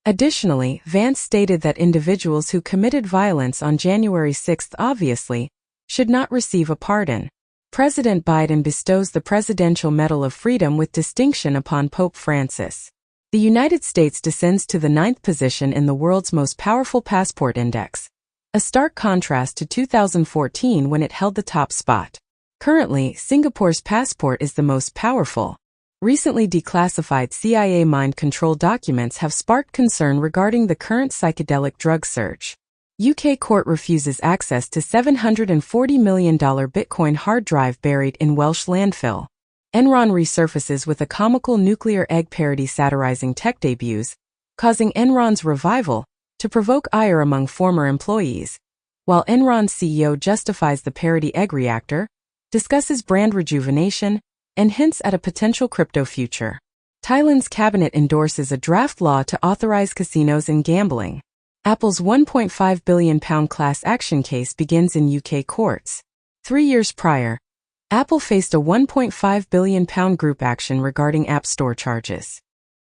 Additionally, Vance stated that individuals who committed violence on January 6 obviously should not receive a pardon. President Biden bestows the Presidential Medal of Freedom with distinction upon Pope Francis. The United States descends to the 9th position in the world's most powerful passport index, a stark contrast to 2014 when it held the top spot. Currently, Singapore's passport is the most powerful. Recently declassified CIA mind control documents have sparked concern regarding the current psychedelic drug surge. UK court refuses access to $740 million Bitcoin hard drive buried in Welsh landfill. Enron resurfaces with a comical nuclear egg parody satirizing tech debuts, causing Enron's revival to provoke ire among former employees, while Enron's CEO justifies the parody egg reactor, discusses brand rejuvenation, and hints at a potential crypto future. Thailand's cabinet endorses a draft law to authorize casinos and gambling. Apple's £1.5 billion class action case begins in UK courts. 3 years prior, Apple faced a £1.5 billion group action regarding App Store charges.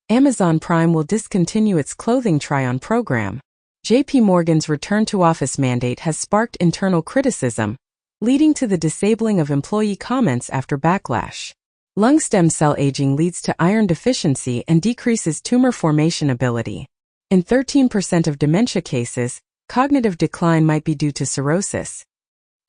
Amazon Prime will discontinue its clothing try-on program. JP Morgan's return-to-office mandate has sparked internal criticism, leading to the disabling of employee comments after backlash. Lung stem cell aging leads to iron deficiency and decreases tumor formation ability. In 13% of dementia cases, cognitive decline might be due to cirrhosis.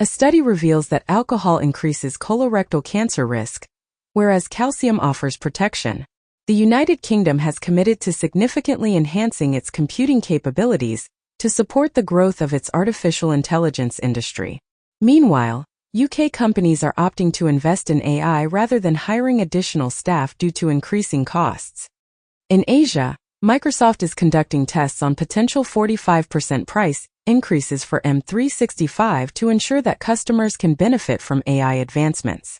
A study reveals that alcohol increases colorectal cancer risk, whereas calcium offers protection. The United Kingdom has committed to significantly enhancing its computing capabilities to support the growth of its artificial intelligence industry. Meanwhile, UK companies are opting to invest in AI rather than hiring additional staff due to increasing costs. In Asia, Microsoft is conducting tests on potential 45% price increases for M365 to ensure that customers can benefit from AI advancements.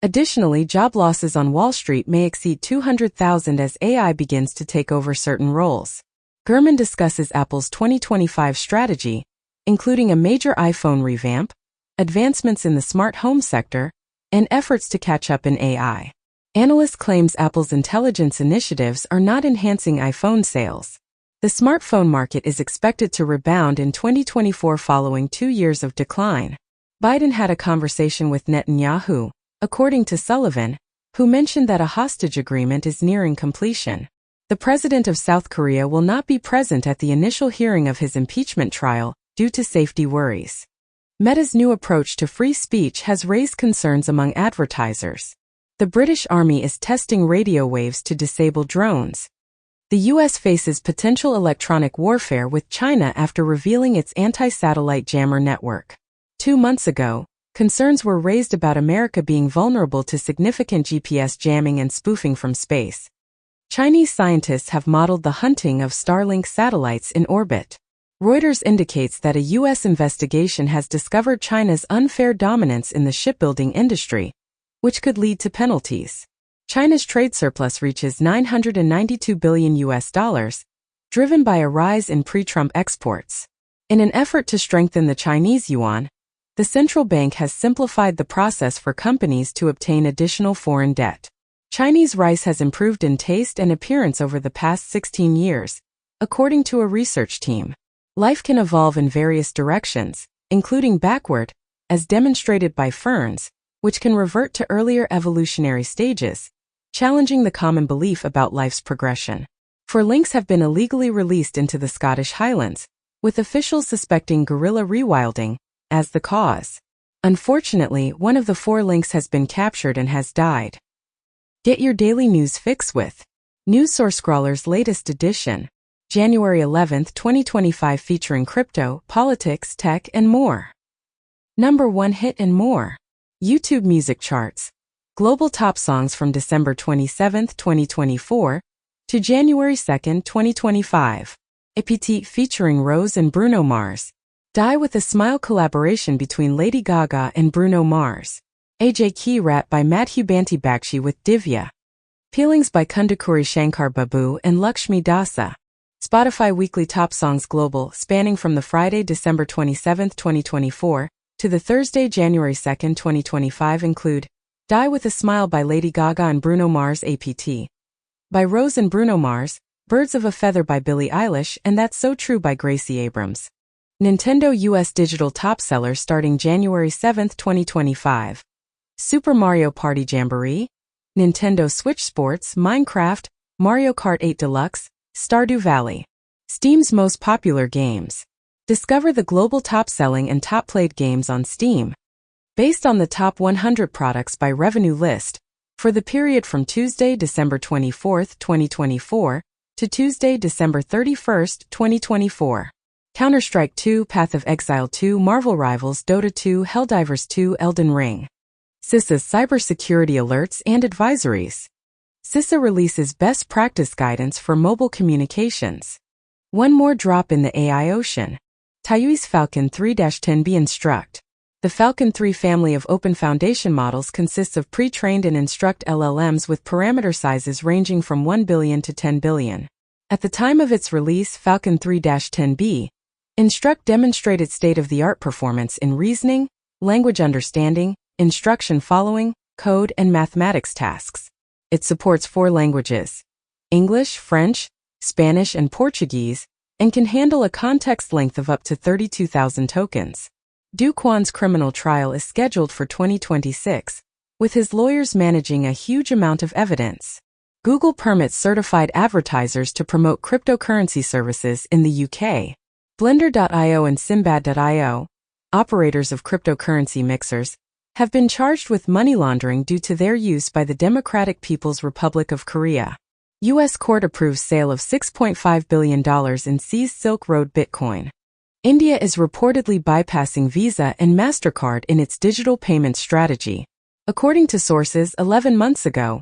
Additionally, job losses on Wall Street may exceed 200,000 as AI begins to take over certain roles. Gurman discusses Apple's 2025 strategy, including a major iPhone revamp, advancements in the smart home sector, and efforts to catch up in AI. Analyst claims Apple's intelligence initiatives are not enhancing iPhone sales. The smartphone market is expected to rebound in 2024 following 2 years of decline. Biden had a conversation with Netanyahu, according to Sullivan, who mentioned that a hostage agreement is nearing completion. The president of South Korea will not be present at the initial hearing of his impeachment trial due to safety worries. Meta's new approach to free speech has raised concerns among advertisers. The British Army is testing radio waves to disable drones. The U.S. faces potential electronic warfare with China after revealing its anti-satellite jammer network. 2 months ago, concerns were raised about America being vulnerable to significant GPS jamming and spoofing from space. Chinese scientists have modeled the hunting of Starlink satellites in orbit. Reuters indicates that a U.S. investigation has discovered China's unfair dominance in the shipbuilding industry, which could lead to penalties. China's trade surplus reaches $992 billion, driven by a rise in pre-Trump exports. In an effort to strengthen the Chinese yuan, the central bank has simplified the process for companies to obtain additional foreign debt. Chinese rice has improved in taste and appearance over the past 16 years, according to a research team. Life can evolve in various directions, including backward, as demonstrated by ferns, which can revert to earlier evolutionary stages, challenging the common belief about life's progression. 4 lynx have been illegally released into the Scottish Highlands, with officials suspecting guerrilla rewilding as the cause. Unfortunately, one of the 4 lynx has been captured and has died. Get your daily news fix with NewsSourceScrawler's latest edition, January 11, 2025, featuring crypto, politics, tech, and more. Number 1 hit and more. YouTube music charts. Global top songs from December 27, 2024 to January 2, 2025. APT featuring Rose and Bruno Mars. Die with a Smile collaboration between Lady Gaga and Bruno Mars. AJ Key rap by Madhu Banti Bakshi with Divya. Peelings by Kundakuri Shankar Babu and Lakshmi Dasa. Spotify Weekly Top Songs Global, spanning from the Friday, December 27, 2024, to the Thursday, January 2, 2025 include Die with a Smile by Lady Gaga and Bruno Mars, APT. By Rose and Bruno Mars, Birds of a Feather by Billie Eilish and That's So True by Gracie Abrams. Nintendo US Digital Top Sellers starting January 7, 2025. Super Mario Party Jamboree, Nintendo Switch Sports, Minecraft, Mario Kart 8 Deluxe, Stardew Valley. Steam's most popular games. Discover the global top-selling and top-played games on Steam. Based on the top 100 products by revenue list, for the period from Tuesday, December 24, 2024, to Tuesday, December 31, 2024. Counter-Strike 2, Path of Exile 2, Marvel Rivals, Dota 2, Helldivers 2, Elden Ring. CISA's cybersecurity alerts and advisories. CISA releases best practice guidance for mobile communications. One more drop in the AI ocean. Taiyui's Falcon 3-10B Instruct. The Falcon 3 family of open foundation models consists of pre-trained and instruct LLMs with parameter sizes ranging from 1 billion to 10 billion. At the time of its release, Falcon 3-10B Instruct demonstrated state-of-the-art performance in reasoning, language understanding, instruction following, code, and mathematics tasks. It supports 4 languages: English, French, Spanish, and Portuguese, and can handle a context length of up to 32,000 tokens. Do Kwon's criminal trial is scheduled for 2026, with his lawyers managing a huge amount of evidence. Google permits certified advertisers to promote cryptocurrency services in the UK. Blender.io and Simbad.io, operators of cryptocurrency mixers, have been charged with money laundering due to their use by the Democratic People's Republic of Korea. U.S. court approves sale of $6.5 billion in seized Silk Road Bitcoin. India is reportedly bypassing Visa and MasterCard in its digital payment strategy. According to sources, 11 months ago,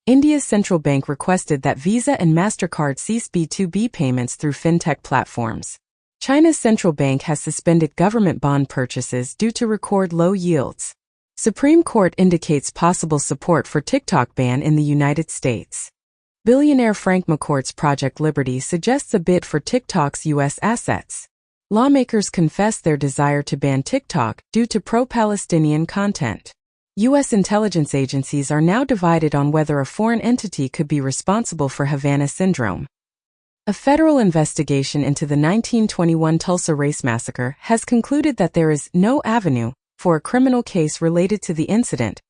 India's central bank requested that Visa and MasterCard cease B2B payments through fintech platforms. China's central bank has suspended government bond purchases due to record low yields. Supreme Court indicates possible support for TikTok ban in the United States. Billionaire Frank McCourt's Project Liberty suggests a bid for TikTok's U.S. assets. Lawmakers confess their desire to ban TikTok due to pro-Palestinian content. U.S. intelligence agencies are now divided on whether a foreign entity could be responsible for Havana syndrome. A federal investigation into the 1921 Tulsa Race Massacre has concluded that there is no avenue for a criminal case related to the incident,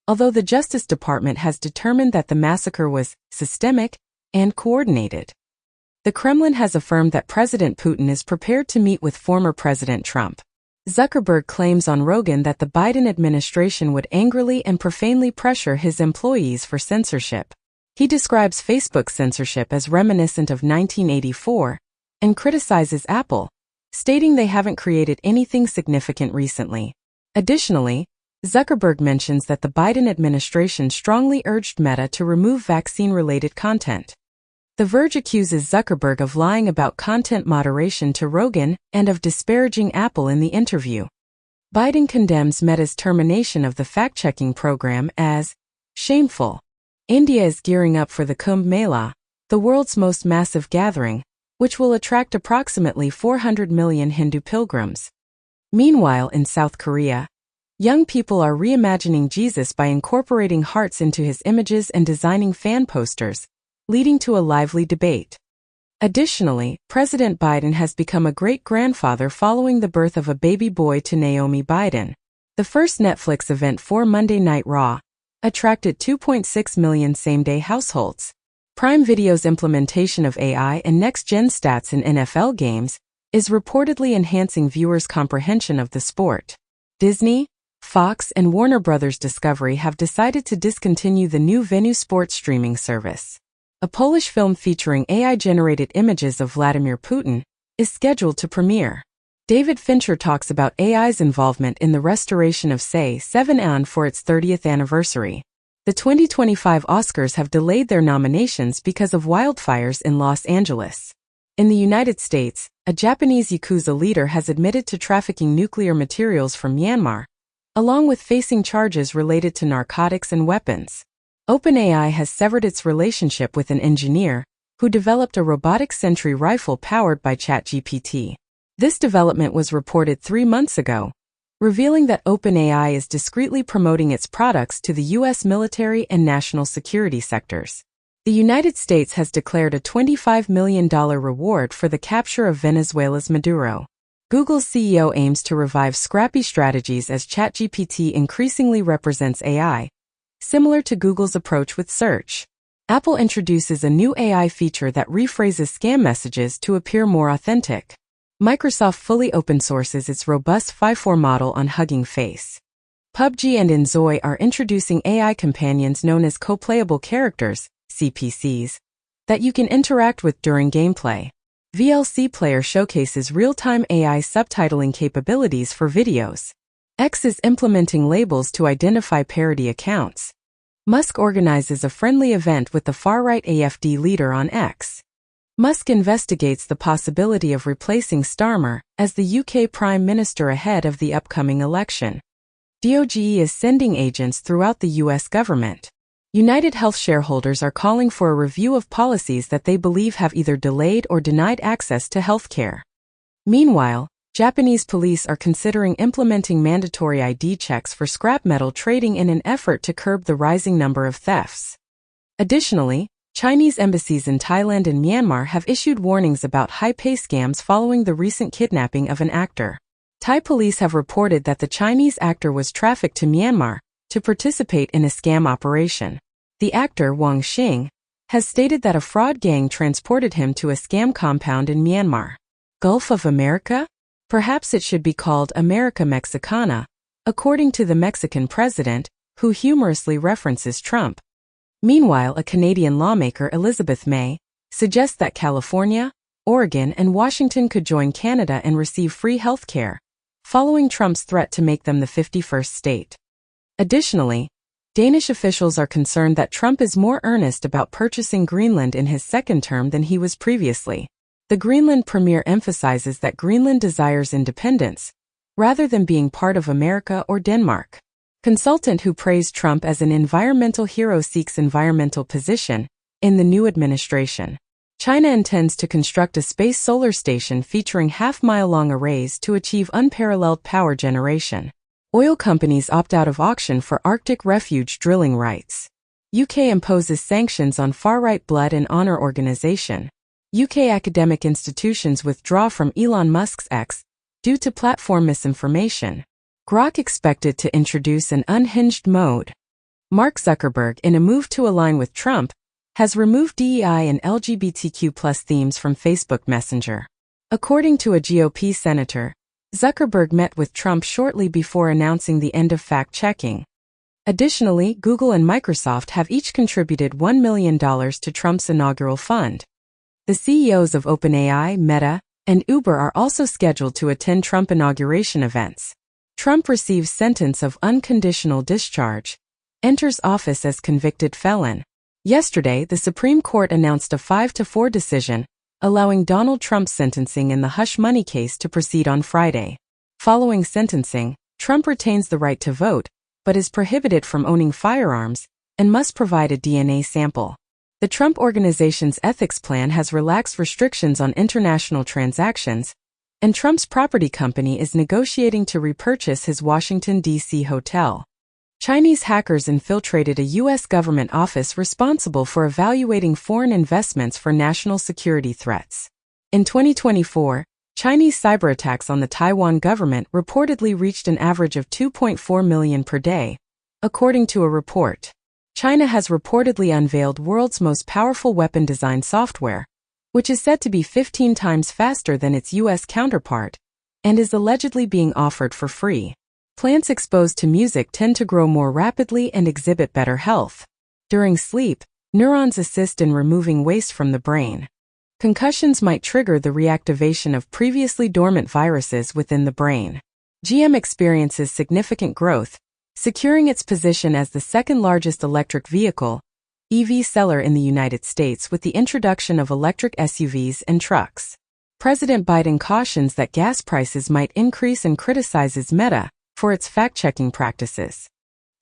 although the Justice Department has determined that the massacre was systemic and coordinated. The Kremlin has affirmed that President Putin is prepared to meet with former President Trump. Zuckerberg claims on Rogan that the Biden administration would angrily and profanely pressure his employees for censorship. He describes Facebook's censorship as reminiscent of 1984 and criticizes Apple, stating they haven't created anything significant recently. Additionally, Zuckerberg mentions that the Biden administration strongly urged Meta to remove vaccine-related content. The Verge accuses Zuckerberg of lying about content moderation to Rogan and of disparaging Apple in the interview. Biden condemns Meta's termination of the fact-checking program as shameful. India is gearing up for the Kumbh Mela, the world's most massive gathering, which will attract approximately 400 million Hindu pilgrims. Meanwhile, in South Korea, young people are reimagining Jesus by incorporating hearts into his images and designing fan posters, leading to a lively debate. Additionally, President Biden has become a great-grandfather following the birth of a baby boy to Naomi Biden. The first Netflix event for Monday Night Raw attracted 2.6 million same-day households. Prime Video's implementation of AI and next-gen stats in NFL games is reportedly enhancing viewers' comprehension of the sport. Disney, Fox, and Warner Bros. Discovery have decided to discontinue the new Venu sports streaming service. A Polish film featuring AI-generated images of Vladimir Putin is scheduled to premiere. David Fincher talks about AI's involvement in the restoration of Say 7 for its 30th anniversary. The 2025 Oscars have delayed their nominations because of wildfires in Los Angeles. In the United States, a Japanese Yakuza leader has admitted to trafficking nuclear materials from Myanmar, along with facing charges related to narcotics and weapons. OpenAI has severed its relationship with an engineer who developed a robotic sentry rifle powered by ChatGPT. This development was reported 3 months ago, revealing that OpenAI is discreetly promoting its products to the U.S. military and national security sectors. The United States has declared a $25 million reward for the capture of Venezuela's Maduro. Google's CEO aims to revive scrappy strategies as ChatGPT increasingly represents AI, similar to Google's approach with search. Apple introduces a new AI feature that rephrases scam messages to appear more authentic. Microsoft fully open sources its robust 5.4 model on Hugging Face. PUBG and Inzoi are introducing AI companions known as co-playable characters, CPCs, that you can interact with during gameplay. VLC Player showcases real-time AI subtitling capabilities for videos. X is implementing labels to identify parody accounts. Musk organizes a friendly event with the far-right AfD leader on X. Musk investigates the possibility of replacing Starmer as the UK Prime Minister ahead of the upcoming election. DOGE is sending agents throughout the US government. United Health shareholders are calling for a review of policies that they believe have either delayed or denied access to health care. Meanwhile, Japanese police are considering implementing mandatory ID checks for scrap metal trading in an effort to curb the rising number of thefts. Additionally, Chinese embassies in Thailand and Myanmar have issued warnings about high-pay scams following the recent kidnapping of an actor. Thai police have reported that the Chinese actor was trafficked to Myanmar, to participate in a scam operation. The actor Wang Xing has stated that a fraud gang transported him to a scam compound in Myanmar. Gulf of America? Perhaps it should be called America Mexicana, according to the Mexican president, who humorously references Trump. Meanwhile, a Canadian lawmaker, Elizabeth May, suggests that California, Oregon, and Washington could join Canada and receive free health care, following Trump's threat to make them the 51st state. Additionally, Danish officials are concerned that Trump is more earnest about purchasing Greenland in his second term than he was previously. The Greenland premier emphasizes that Greenland desires independence, rather than being part of America or Denmark. Consultant who praised Trump as an environmental hero seeks environmental position in the new administration. China intends to construct a space solar station featuring half-mile-long arrays to achieve unparalleled power generation. Oil companies opt out of auction for Arctic refuge drilling rights. UK imposes sanctions on far-right Blood and Honor organization. UK academic institutions withdraw from Elon Musk's X due to platform misinformation. Grok expected to introduce an unhinged mode. Mark Zuckerberg, in a move to align with Trump, has removed DEI and LGBTQ+ themes from Facebook Messenger. According to a GOP senator, Zuckerberg met with Trump shortly before announcing the end of fact-checking. Additionally, Google and Microsoft have each contributed $1 million to Trump's inaugural fund. The CEOs of OpenAI, Meta, and Uber are also scheduled to attend Trump inauguration events. Trump receives sentence of unconditional discharge, enters office as convicted felon. Yesterday, the Supreme Court announced a 5-4 decision, allowing Donald Trump's sentencing in the hush money case to proceed on Friday. Following sentencing, Trump retains the right to vote, but is prohibited from owning firearms and must provide a DNA sample. The Trump Organization's ethics plan has relaxed restrictions on international transactions, and Trump's property company is negotiating to repurchase his Washington, D.C. hotel. Chinese hackers infiltrated a U.S. government office responsible for evaluating foreign investments for national security threats. In 2024, Chinese cyberattacks on the Taiwan government reportedly reached an average of 2.4 million per day, according to a report. China has reportedly unveiled world's most powerful weapon design software, which is said to be 15 times faster than its U.S. counterpart, and is allegedly being offered for free. Plants exposed to music tend to grow more rapidly and exhibit better health. During sleep, neurons assist in removing waste from the brain. Concussions might trigger the reactivation of previously dormant viruses within the brain. GM experiences significant growth, securing its position as the second-largest electric vehicle EV seller in the United States with the introduction of electric SUVs and trucks. President Biden cautions that gas prices might increase and criticizes Meta for its fact-checking practices.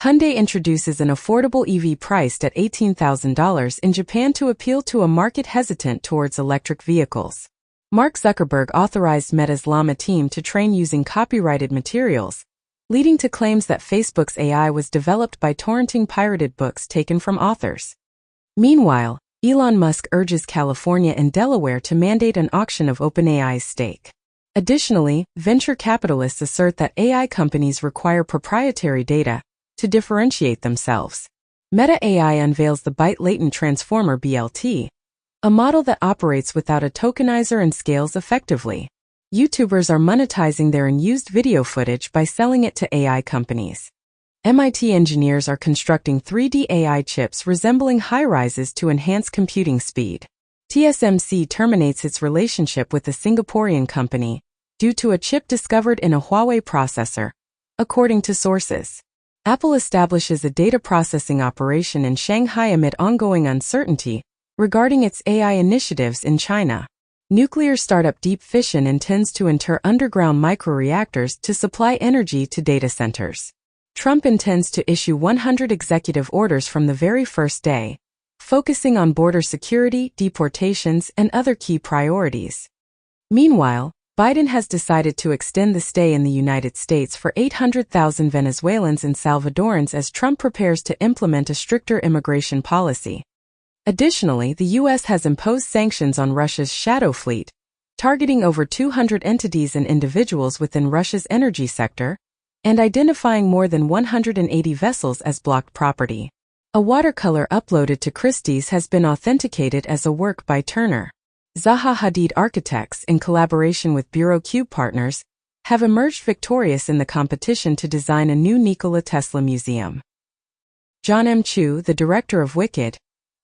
Hyundai introduces an affordable EV priced at $18,000 in Japan to appeal to a market hesitant towards electric vehicles. Mark Zuckerberg authorized Meta's Llama team to train using copyrighted materials, leading to claims that Facebook's AI was developed by torrenting pirated books taken from authors. Meanwhile, Elon Musk urges California and Delaware to mandate an auction of OpenAI's stake. Additionally, venture capitalists assert that AI companies require proprietary data to differentiate themselves. Meta AI unveils the Byte Latent Transformer BLT, a model that operates without a tokenizer and scales effectively. YouTubers are monetizing their unused video footage by selling it to AI companies. MIT engineers are constructing 3D AI chips resembling high-rises to enhance computing speed. TSMC terminates its relationship with a Singaporean company due to a chip discovered in a Huawei processor, according to sources. Apple establishes a data processing operation in Shanghai amid ongoing uncertainty regarding its AI initiatives in China. Nuclear startup Deep Fission intends to enter underground microreactors to supply energy to data centers. Trump intends to issue 100 executive orders from the very first day, focusing on border security, deportations, and other key priorities. Meanwhile, Biden has decided to extend the stay in the United States for 800,000 Venezuelans and Salvadorans as Trump prepares to implement a stricter immigration policy. Additionally, the U.S. has imposed sanctions on Russia's shadow fleet, targeting over 200 entities and individuals within Russia's energy sector, and identifying more than 180 vessels as blocked property. A watercolor uploaded to Christie's has been authenticated as a work by Turner. Zaha Hadid Architects, in collaboration with Bureau Cube Partners, have emerged victorious in the competition to design a new Nikola Tesla museum. John M. Chu, the director of Wicked,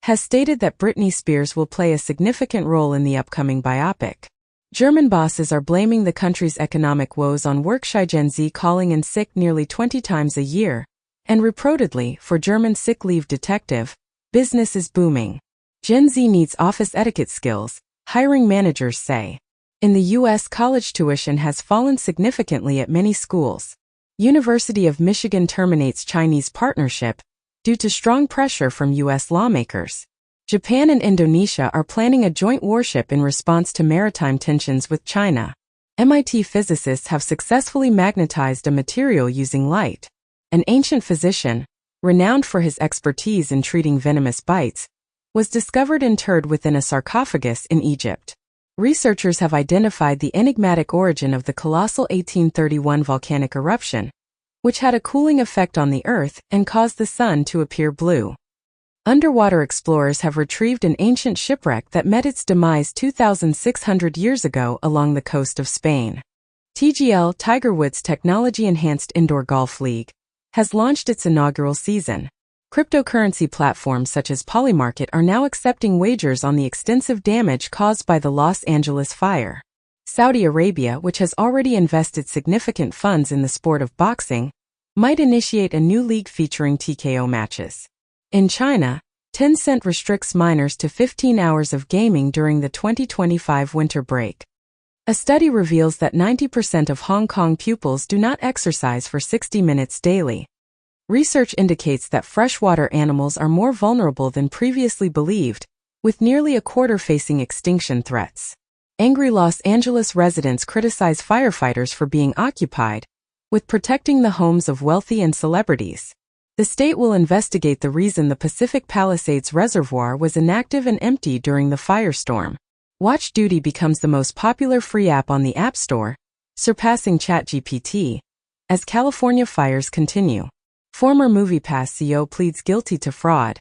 has stated that Britney Spears will play a significant role in the upcoming biopic. German bosses are blaming the country's economic woes on work-shy Gen Z calling in sick nearly 20 times a year, and reportedly, for German sick leave detective, business is booming. Gen Z needs office etiquette skills, hiring managers say. In the U.S., college tuition has fallen significantly at many schools. University of Michigan terminates Chinese partnership due to strong pressure from U.S. lawmakers. Japan and Indonesia are planning a joint warship in response to maritime tensions with China. MIT physicists have successfully magnetized a material using light. An ancient physician, renowned for his expertise in treating venomous bites, was discovered interred within a sarcophagus in Egypt. Researchers have identified the enigmatic origin of the colossal 1831 volcanic eruption, which had a cooling effect on the Earth and caused the sun to appear blue. Underwater explorers have retrieved an ancient shipwreck that met its demise 2,600 years ago along the coast of Spain. TGL, Tiger Woods' technology-enhanced indoor golf league, has launched its inaugural season. Cryptocurrency platforms such as Polymarket are now accepting wagers on the extensive damage caused by the Los Angeles fire. Saudi Arabia, which has already invested significant funds in the sport of boxing, might initiate a new league featuring TKO matches. In China, Tencent restricts minors to 15 hours of gaming during the 2025 winter break. A study reveals that 90% of Hong Kong pupils do not exercise for 60 minutes daily. Research indicates that freshwater animals are more vulnerable than previously believed, with nearly a quarter facing extinction threats. Angry Los Angeles residents criticize firefighters for being occupied with protecting the homes of wealthy and celebrities. The state will investigate the reason the Pacific Palisades Reservoir was inactive and empty during the firestorm. Watch Duty becomes the most popular free app on the App Store, surpassing ChatGPT, as California fires continue. Former MoviePass CEO pleads guilty to fraud,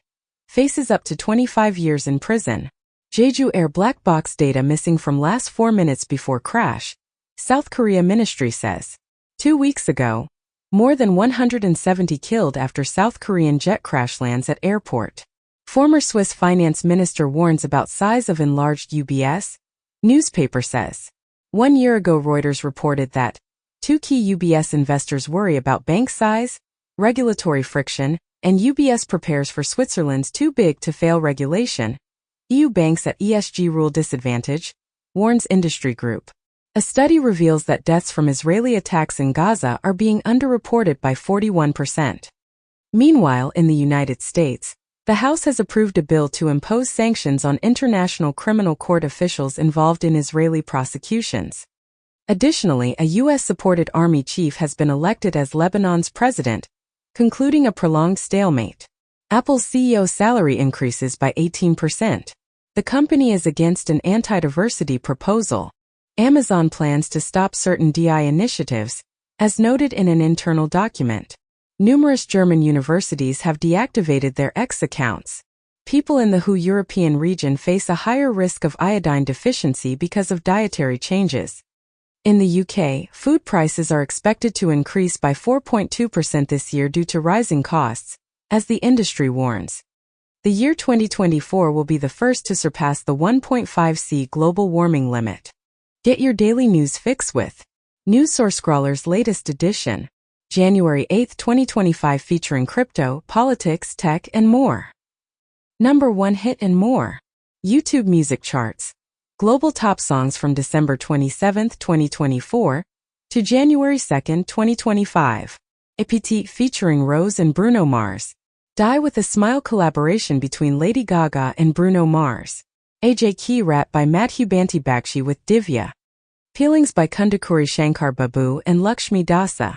faces up to 25 years in prison. Jeju Air black box data missing from last 4 minutes before crash, South Korea ministry says. 2 weeks ago, more than 170 killed after South Korean jet crash lands at airport. Former Swiss finance minister warns about size of enlarged UBS, newspaper says. 1 year ago Reuters reported that 2 key UBS investors worry about bank size, regulatory friction, and UBS prepares for Switzerland's too big to fail regulation. EU banks at ESG rule disadvantage, warns industry group. A study reveals that deaths from Israeli attacks in Gaza are being underreported by 41%. Meanwhile, in the United States, the House has approved a bill to impose sanctions on International Criminal Court officials involved in Israeli prosecutions. Additionally, a U.S.-supported army chief has been elected as Lebanon's president, concluding a prolonged stalemate. Apple's CEO's salary increases by 18%. The company is against an anti-diversity proposal. Amazon plans to stop certain DI initiatives, as noted in an internal document. Numerous German universities have deactivated their X accounts. People in the WHO European region face a higher risk of iodine deficiency because of dietary changes. In the UK, food prices are expected to increase by 4.2% this year due to rising costs, as the industry warns. The year 2024 will be the first to surpass the 1.5°C global warming limit. Get your daily news fix with NewsSource Scrawler's latest edition, January 8, 2025, featuring crypto, politics, tech, and more. Number 1 hit and more. YouTube music charts. Global top songs from December 27, 2024 to January 2, 2025. APT featuring Rose and Bruno Mars. Die with a Smile collaboration between Lady Gaga and Bruno Mars. AJ Key rap by Madhu Banti Bakshi with Divya. Peelings by Kundakuri Shankar Babu and Lakshmi Dasa.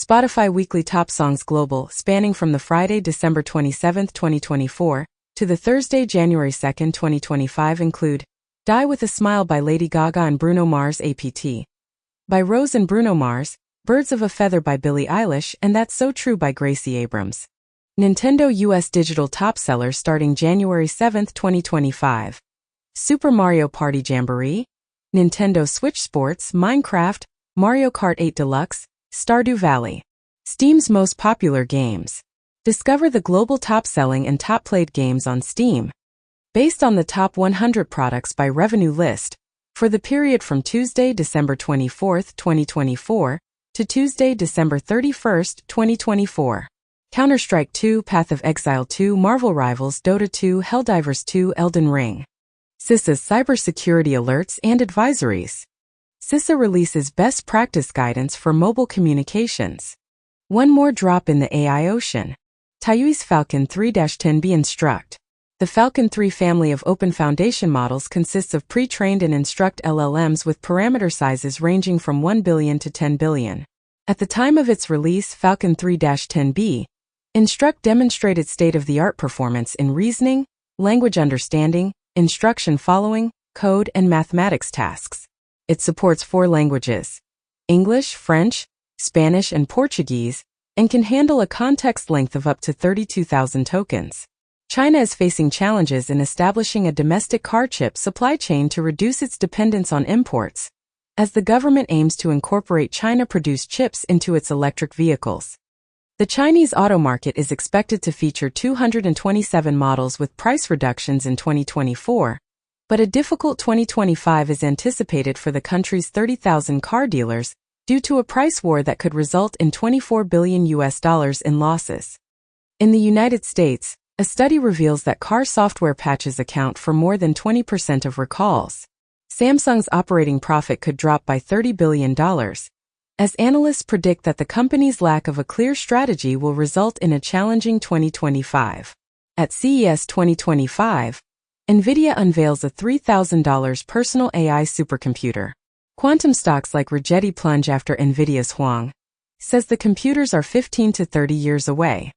Spotify weekly top songs global, spanning from the Friday, December 27, 2024, to the Thursday, January 2, 2025 include Die with a Smile by Lady Gaga and Bruno Mars, APT by Rose and Bruno Mars, Birds of a Feather by Billie Eilish and That's So True by Gracie Abrams. Nintendo US digital top sellers starting January 7, 2025. Super Mario Party Jamboree, Nintendo Switch Sports, Minecraft, Mario Kart 8 Deluxe, Stardew Valley. Steam's most popular games. Discover the global top-selling and top-played games on Steam. Based on the top 100 products by revenue list, for the period from Tuesday, December 24, 2024, to Tuesday, December 31, 2024. Counter-Strike 2, Path of Exile 2, Marvel Rivals, Dota 2, Helldivers 2, Elden Ring. CISA's cybersecurity alerts and advisories. CISA releases best practice guidance for mobile communications. One more drop in the AI ocean. Taiyui's Falcon 3-10B Instruct. The Falcon 3 family of open foundation models consists of pre-trained and instruct LLMs with parameter sizes ranging from 1 billion to 10 billion. At the time of its release, Falcon 3-10B Instruct demonstrated state-of-the-art performance in reasoning, language understanding, instruction following, code, and mathematics tasks. It supports 4 languages: English, French, Spanish, and Portuguese, and can handle a context length of up to 32,000 tokens. China is facing challenges in establishing a domestic car chip supply chain to reduce its dependence on imports, as the government aims to incorporate China-produced chips into its electric vehicles. The Chinese auto market is expected to feature 227 models with price reductions in 2024, but a difficult 2025 is anticipated for the country's 30,000 car dealers due to a price war that could result in $24 billion in losses. In the United States, a study reveals that car software patches account for more than 20% of recalls. Samsung's operating profit could drop by $30 billion, as analysts predict that the company's lack of a clear strategy will result in a challenging 2025. At CES 2025, NVIDIA unveils a $3,000 personal AI supercomputer. Quantum stocks like Rigetti plunge after NVIDIA's Huang says the computers are 15 to 30 years away.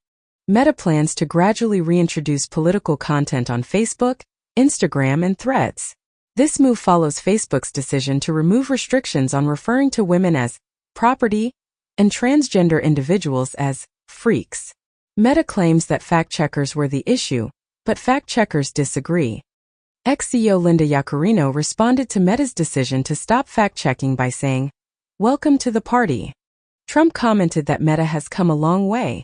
Meta plans to gradually reintroduce political content on Facebook, Instagram, and Threads. This move follows Facebook's decision to remove restrictions on referring to women as property and transgender individuals as freaks. Meta claims that fact-checkers were the issue, but fact-checkers disagree. Ex-CEO Linda Yaccarino responded to Meta's decision to stop fact-checking by saying, "Welcome to the party." Trump commented that Meta has come a long way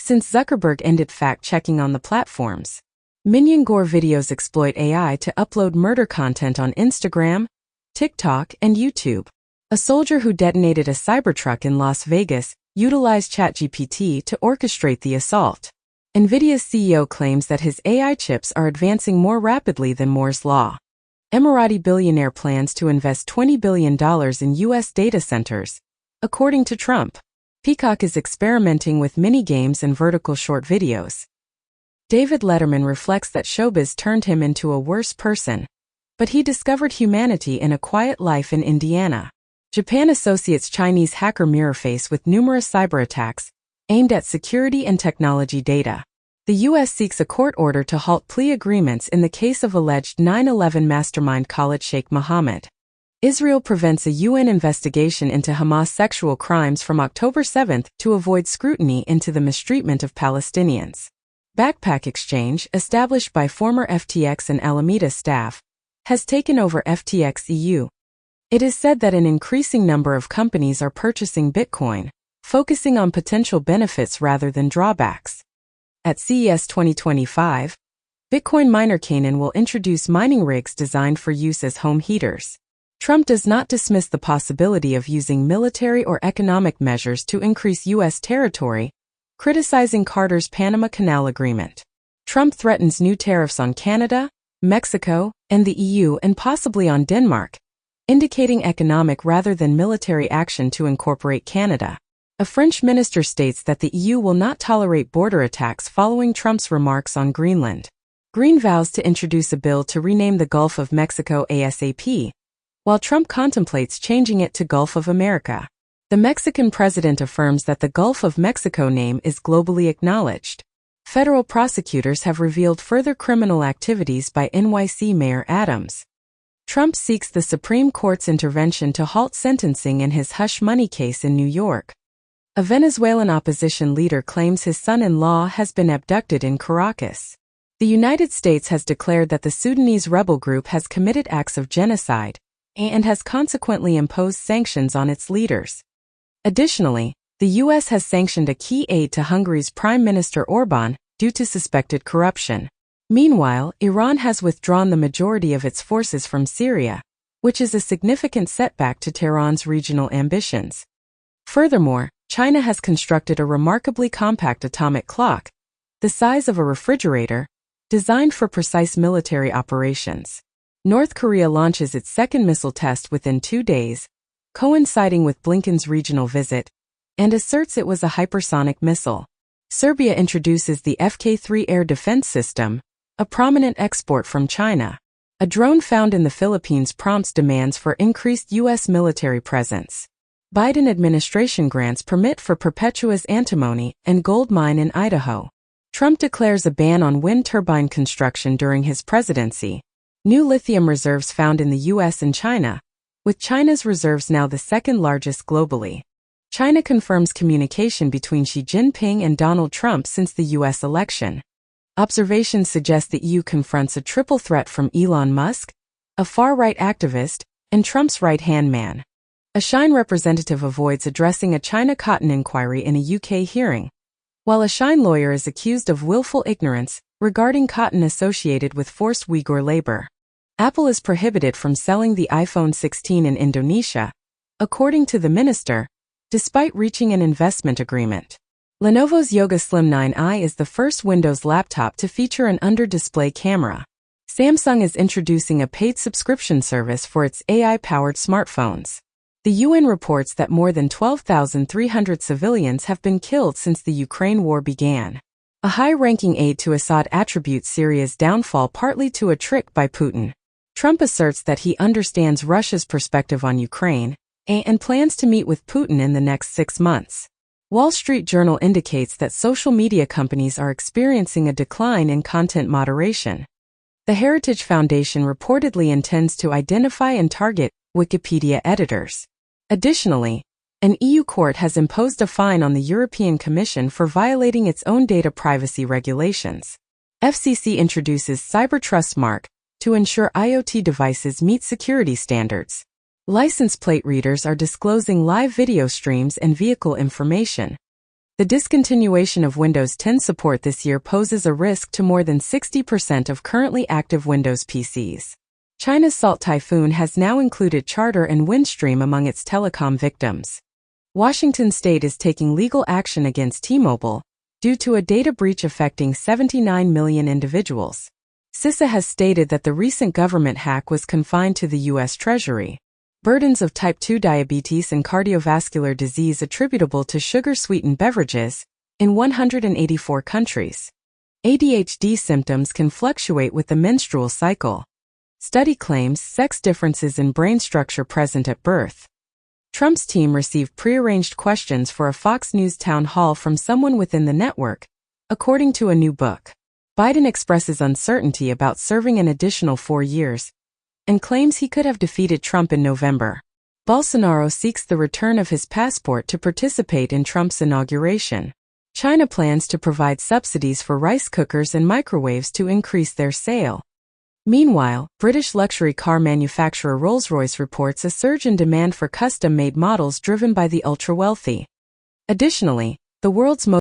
since Zuckerberg ended fact-checking on the platforms. Minion Gore videos exploit AI to upload murder content on Instagram, TikTok, and YouTube. A soldier who detonated a Cybertruck in Las Vegas utilized ChatGPT to orchestrate the assault. NVIDIA's CEO claims that his AI chips are advancing more rapidly than Moore's Law. Emirati billionaire plans to invest $20 billion in U.S. data centers, according to Trump. Peacock is experimenting with mini-games and vertical short videos. David Letterman reflects that showbiz turned him into a worse person, but he discovered humanity in a quiet life in Indiana. Japan associates Chinese hacker Mirrorface with numerous cyber attacks aimed at security and technology data. The U.S. seeks a court order to halt plea agreements in the case of alleged 9/11 mastermind Khalid Sheikh Mohammed. Israel prevents a UN investigation into Hamas sexual crimes from October 7 to avoid scrutiny into the mistreatment of Palestinians. Backpack Exchange, established by former FTX and Alameda staff, has taken over FTX EU. It is said that an increasing number of companies are purchasing Bitcoin, focusing on potential benefits rather than drawbacks. At CES 2025, Bitcoin miner Canaan will introduce mining rigs designed for use as home heaters. Trump does not dismiss the possibility of using military or economic measures to increase U.S. territory, criticizing Carter's Panama Canal Agreement. Trump threatens new tariffs on Canada, Mexico, and the EU and possibly on Denmark, indicating economic rather than military action to incorporate Canada. A French minister states that the EU will not tolerate border attacks following Trump's remarks on Greenland. Green vows to introduce a bill to rename the Gulf of Mexico ASAP, while Trump contemplates changing it to Gulf of America. The Mexican president affirms that the Gulf of Mexico name is globally acknowledged. Federal prosecutors have revealed further criminal activities by NYC Mayor Adams. Trump seeks the Supreme Court's intervention to halt sentencing in his hush money case in New York. A Venezuelan opposition leader claims his son-in-law has been abducted in Caracas. The United States has declared that the Sudanese rebel group has committed acts of genocide and has consequently imposed sanctions on its leaders. Additionally, the U.S. has sanctioned a key aide to Hungary's Prime Minister Orbán due to suspected corruption. Meanwhile, Iran has withdrawn the majority of its forces from Syria, which is a significant setback to Tehran's regional ambitions. Furthermore, China has constructed a remarkably compact atomic clock, the size of a refrigerator, designed for precise military operations. North Korea launches its second missile test within 2 days, coinciding with Blinken's regional visit, and asserts it was a hypersonic missile. Serbia introduces the Fk-3 air defense system, a prominent export from China. A drone found in the Philippines prompts demands for increased U.S. military presence. Biden administration grants permit for Perpetua's antimony and gold mine in Idaho. Trump declares a ban on wind turbine construction during his presidency. New lithium reserves found in the U.S. and China, with China's reserves now the second largest globally. China confirms communication between Xi Jinping and Donald Trump since the U.S. election. Observations suggest the EU confronts a triple threat from Elon Musk, a far-right activist, and Trump's right-hand man. A Shine representative avoids addressing a China cotton inquiry in a UK hearing, while a Shine lawyer is accused of willful ignorance regarding cotton associated with forced Uyghur labor. Apple is prohibited from selling the iPhone 16 in Indonesia, according to the minister, despite reaching an investment agreement. Lenovo's Yoga Slim 9i is the first Windows laptop to feature an under-display camera. Samsung is introducing a paid subscription service for its AI-powered smartphones. The UN reports that more than 12,300 civilians have been killed since the Ukraine war began. A high-ranking aide to Assad attributes Syria's downfall partly to a trick by Putin. Trump asserts that he understands Russia's perspective on Ukraine and plans to meet with Putin in the next 6 months. Wall Street Journal indicates that social media companies are experiencing a decline in content moderation. The Heritage Foundation reportedly intends to identify and target Wikipedia editors. Additionally, an EU court has imposed a fine on the European Commission for violating its own data privacy regulations. FCC introduces Cybertrust Mark to ensure IoT devices meet security standards. License plate readers are disclosing live video streams and vehicle information. The discontinuation of Windows 10 support this year poses a risk to more than 60% of currently active Windows PCs. China's Salt Typhoon has now included Charter and Windstream among its telecom victims. Washington State is taking legal action against T-Mobile due to a data breach affecting 79 million individuals. CISA has stated that the recent government hack was confined to the U.S. Treasury. Burdens of type 2 diabetes and cardiovascular disease attributable to sugar-sweetened beverages in 184 countries. ADHD symptoms can fluctuate with the menstrual cycle. Study claims sex differences in brain structure present at birth. Trump's team received prearranged questions for a Fox News town hall from someone within the network, according to a new book. Biden expresses uncertainty about serving an additional 4 years and claims he could have defeated Trump in November. Bolsonaro seeks the return of his passport to participate in Trump's inauguration. China plans to provide subsidies for rice cookers and microwaves to increase their sale. Meanwhile, British luxury car manufacturer Rolls-Royce reports a surge in demand for custom-made models driven by the ultra-wealthy. Additionally, the world's most